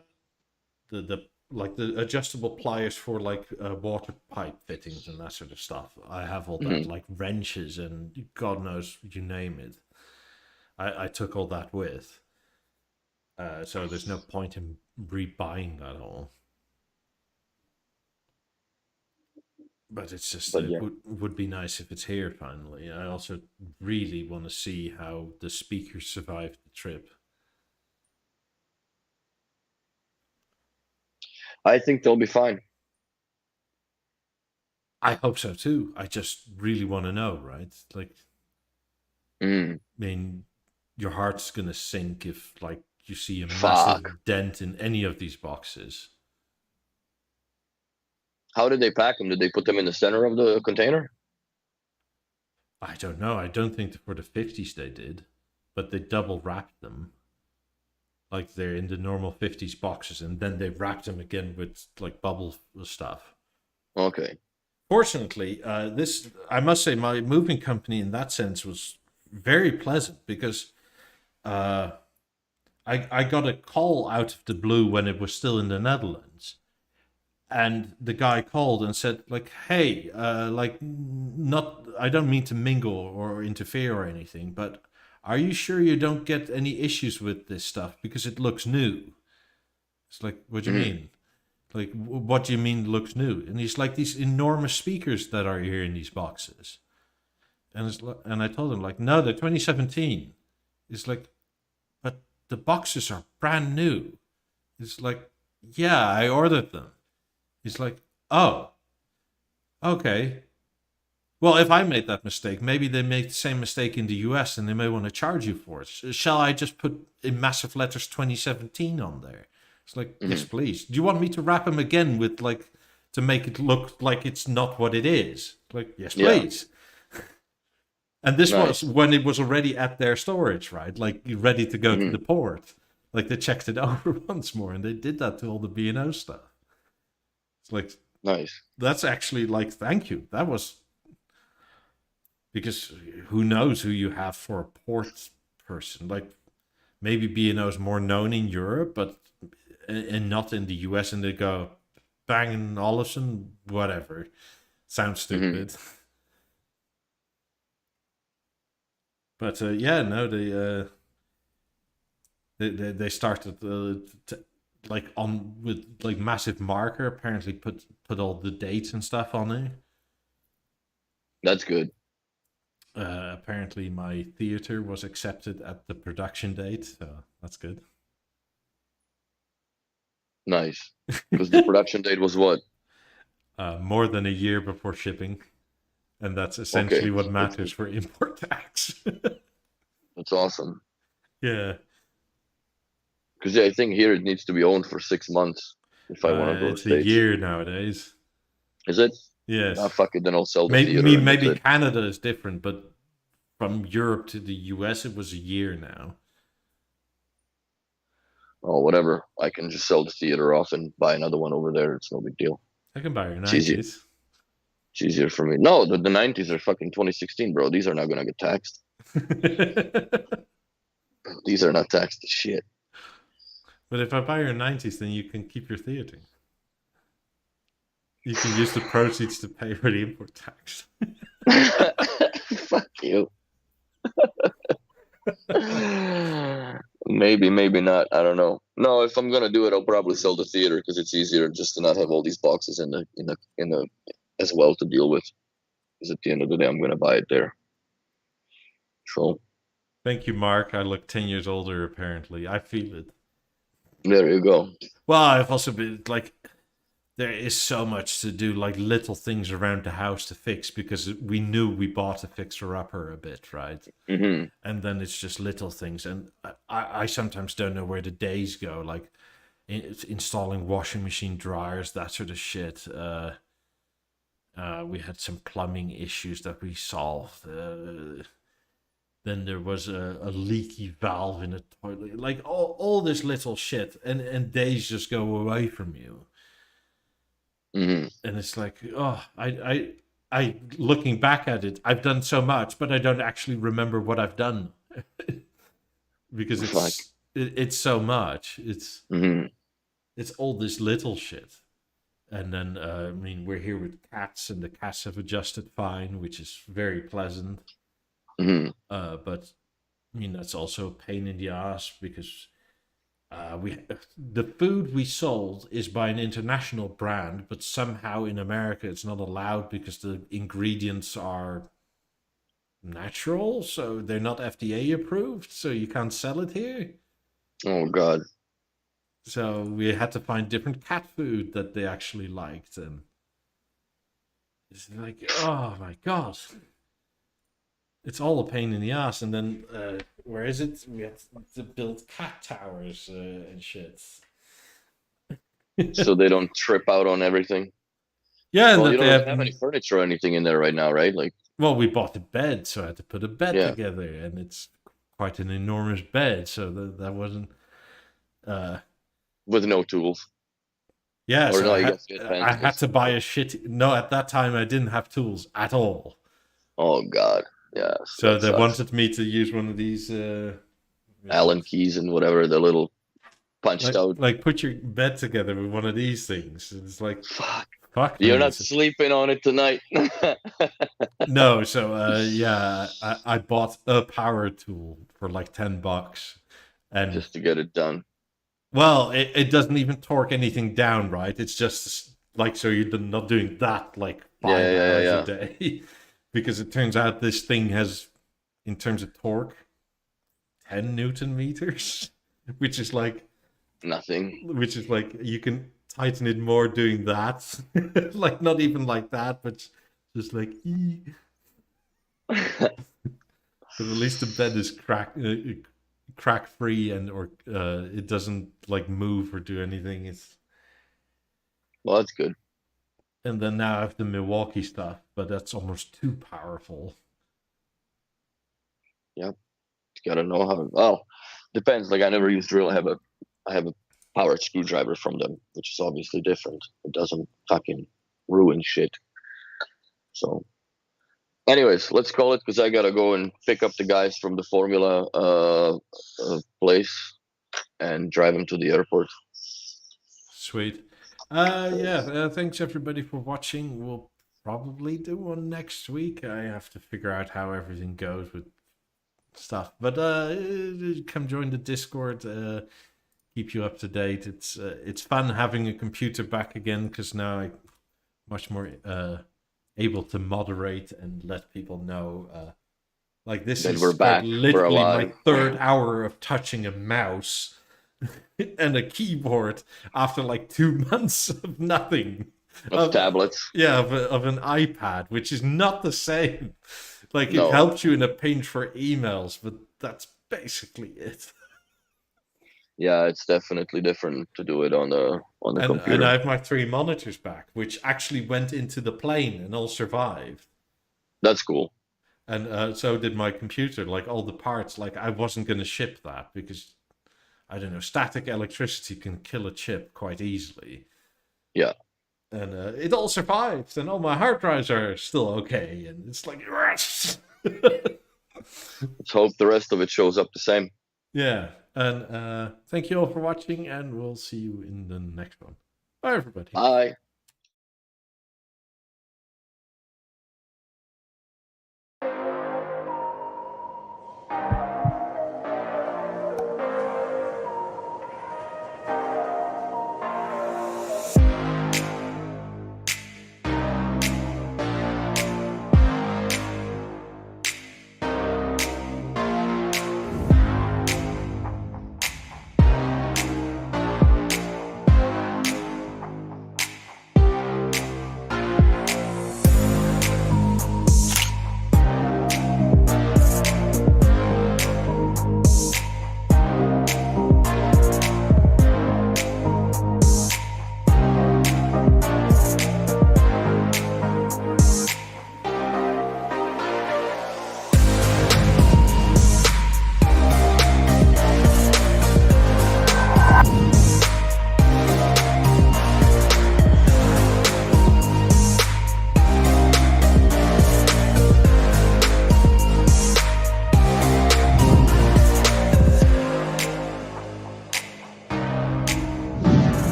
the like the adjustable pliers for like water pipe fittings and that sort of stuff. I have all that, Hmm. like wrenches and God knows you name it. I took all that with, so there's no point in rebuying that all. But it's just But it yeah, would be nice if it's here finally. I also really want to see how the speakers survived the trip. I think they'll be fine. I hope so too. I just really want to know, right? Like, Mm. I mean, your heart's gonna sink if like you see a Fuck. massive dent in any of these boxes. How did they pack them? Did they put them in the center of the container? I don't know. I don't think for the 50s they did, but they double wrapped them. Like they're in the normal 50s boxes and then they wrapped them again with like bubble stuff. Okay. Fortunately, this I must say my moving company in that sense was very pleasant because uh, I got a call out of the blue when it was still in the Netherlands, and the guy called and said like, "Hey, like not I don't mean to mingle or interfere or anything, but are you sure you don't get any issues with this stuff because it looks new?" It's like, "What do you Hmm. mean?" Like, what do you mean looks new? And he's like, these enormous speakers that are here in these boxes. And I told him like, no, they're 2017. It's like, but the boxes are brand new. It's like, yeah, I ordered them. He's like, oh, okay. Well, if I made that mistake, maybe they made the same mistake in the US and they may want to charge you for it. Shall I just put in massive letters 2017 on there? It's like, yes, Hmm. please. Do you want me to wrap them again with like to make it look like it's not what it is? Like, yes, Yeah. please. And this was Nice. when it was already at their storage, right? Like ready to go to Hmm. the port. Like they checked it over once more, and they did that to all the B&O stuff. It's like Nice. that's actually like thank you. That was because who knows who you have for a port person? Like maybe B&O is more known in Europe, but and not in the US. And they go Bang Olufsen, whatever. Sounds Hmm. stupid, but yeah, no, they They started like on with like massive marker. Apparently, put all the dates and stuff on it. That's good. Apparently, my theater was accepted at the production date, so that's good. Nice. Because the production date was what? More than a year before shipping, and that's Okay, essentially what that's matters good. for import tax. That's awesome. Yeah, Because I think here it needs to be owned for 6 months if I want to go to it's a States. year nowadays. Is it? Ah, Yes, fuck it. Then I'll sell the maybe theater and that's maybe it. Canada is different, but from Europe to the US, it was a year now. Oh, whatever. I can just sell the theater off and buy another one over there. It's no big deal. I can buy your It's easier. 90s. It's easier for me. No, the 90s are fucking 2016, bro. These are not gonna get taxed. These are not taxed as shit. But if I buy your 90s, then you can keep your theater. You can use the proceeds to pay for the import tax. Fuck you. Maybe, maybe not. I don't know. No, if I'm gonna do it, I'll probably sell the theater because it's easier just to not have all these boxes in the as well to deal with. Because at the end of the day, I'm gonna buy it there. So Thank you, Mark. I look 10 years older, apparently. I feel it. there you go. Well, I've also been like, there is so much to do, like little things around the house to fix because we knew we bought a fixer upper a bit, right? Hmm. And then it's just little things. And I sometimes don't know where the days go, like installing washing machine dryers, that sort of shit. We had some plumbing issues that we solved. Then there was a leaky valve in a toilet. Like all this little shit. And days just go away from you. Hmm. And it's like, oh, I looking back at it, I've done so much, but I don't actually remember what I've done. Because Fuck. it's so much. Hmm. It's all this little shit. And then I mean we're here with cats, and the cats have adjusted fine, which is very pleasant. Hmm. But I mean that's also a pain in the ass because we the food we sold is by an international brand, but somehow in America it's not allowed because the ingredients are natural, so they're not FDA approved, so you can't sell it here. Oh God. So we had to find different cat food that they actually liked, and it's like, oh my god, it's all a pain in the ass. And then where is it? We had to build cat towers and shit. So they don't trip out on everything. Yeah, and Well, you that they don't really have. have any furniture or anything in there right now, right? Like, Well, we bought a bed, so I had to put a bed yeah, together, and it's quite an enormous bed, so that wasn't. Uh, with no tools. yeah, Or so no, you guess you had I had pencils. to buy a shit. No, at that time I didn't have tools at all, Oh God. Yeah, so that they sucks. wanted me to use one of these. Allen keys and whatever, the little punched out. Like put your bed together with one of these things. It's like Fuck. fuck You're me. not sleeping on it tonight. No, so yeah, I bought a power tool for like $10, and Just to get it done. well, it doesn't even torque anything down, right? It's just like so you're not doing that like Yeah, five yeah, yeah, hours a yeah. day, because it turns out this thing has, in terms of torque, 10 Newton meters, which is like Nothing. you can tighten it more doing that, like not even like that, but just like. But at least the bed is crack free, and or it doesn't like move or do anything. It's Well, that's good. and then now I have the Milwaukee stuff, but that's almost too powerful. Yep. You gotta know how. Well, depends. Like I never used drill. I have a powered screwdriver from them, which is obviously different. It doesn't fucking ruin shit. So, anyways, let's call it because I gotta go and pick up the guys from the Formula place and drive them to the airport. Sweet. Yeah. Thanks everybody for watching. We'll probably do one next week. I have to figure out how everything goes with stuff. But come join the Discord. Keep you up to date. It's fun having a computer back again because now I'm much more able to moderate and let people know. Like this Then is we're back. We're literally my alive. third hour of touching a mouse and a keyboard after like 2 months of nothing. Of tablets. Yeah, of an iPad, which is not the same. Like it No. helps you in a pinch for emails, but that's basically it. Yeah, it's definitely different to do it on the computer. And I have my 3 monitors back, which actually went into the plane and all survived. That's cool. And so did my computer, like all the parts. Like I wasn't going to ship that because, I don't know, static electricity can kill a chip quite easily. Yeah. And it all survived, and all my hard drives are still okay. And it's like, yes! Let's hope the rest of it shows up the same. Yeah. And thank you all for watching, and we'll see you in the next one. Bye, everybody. Bye.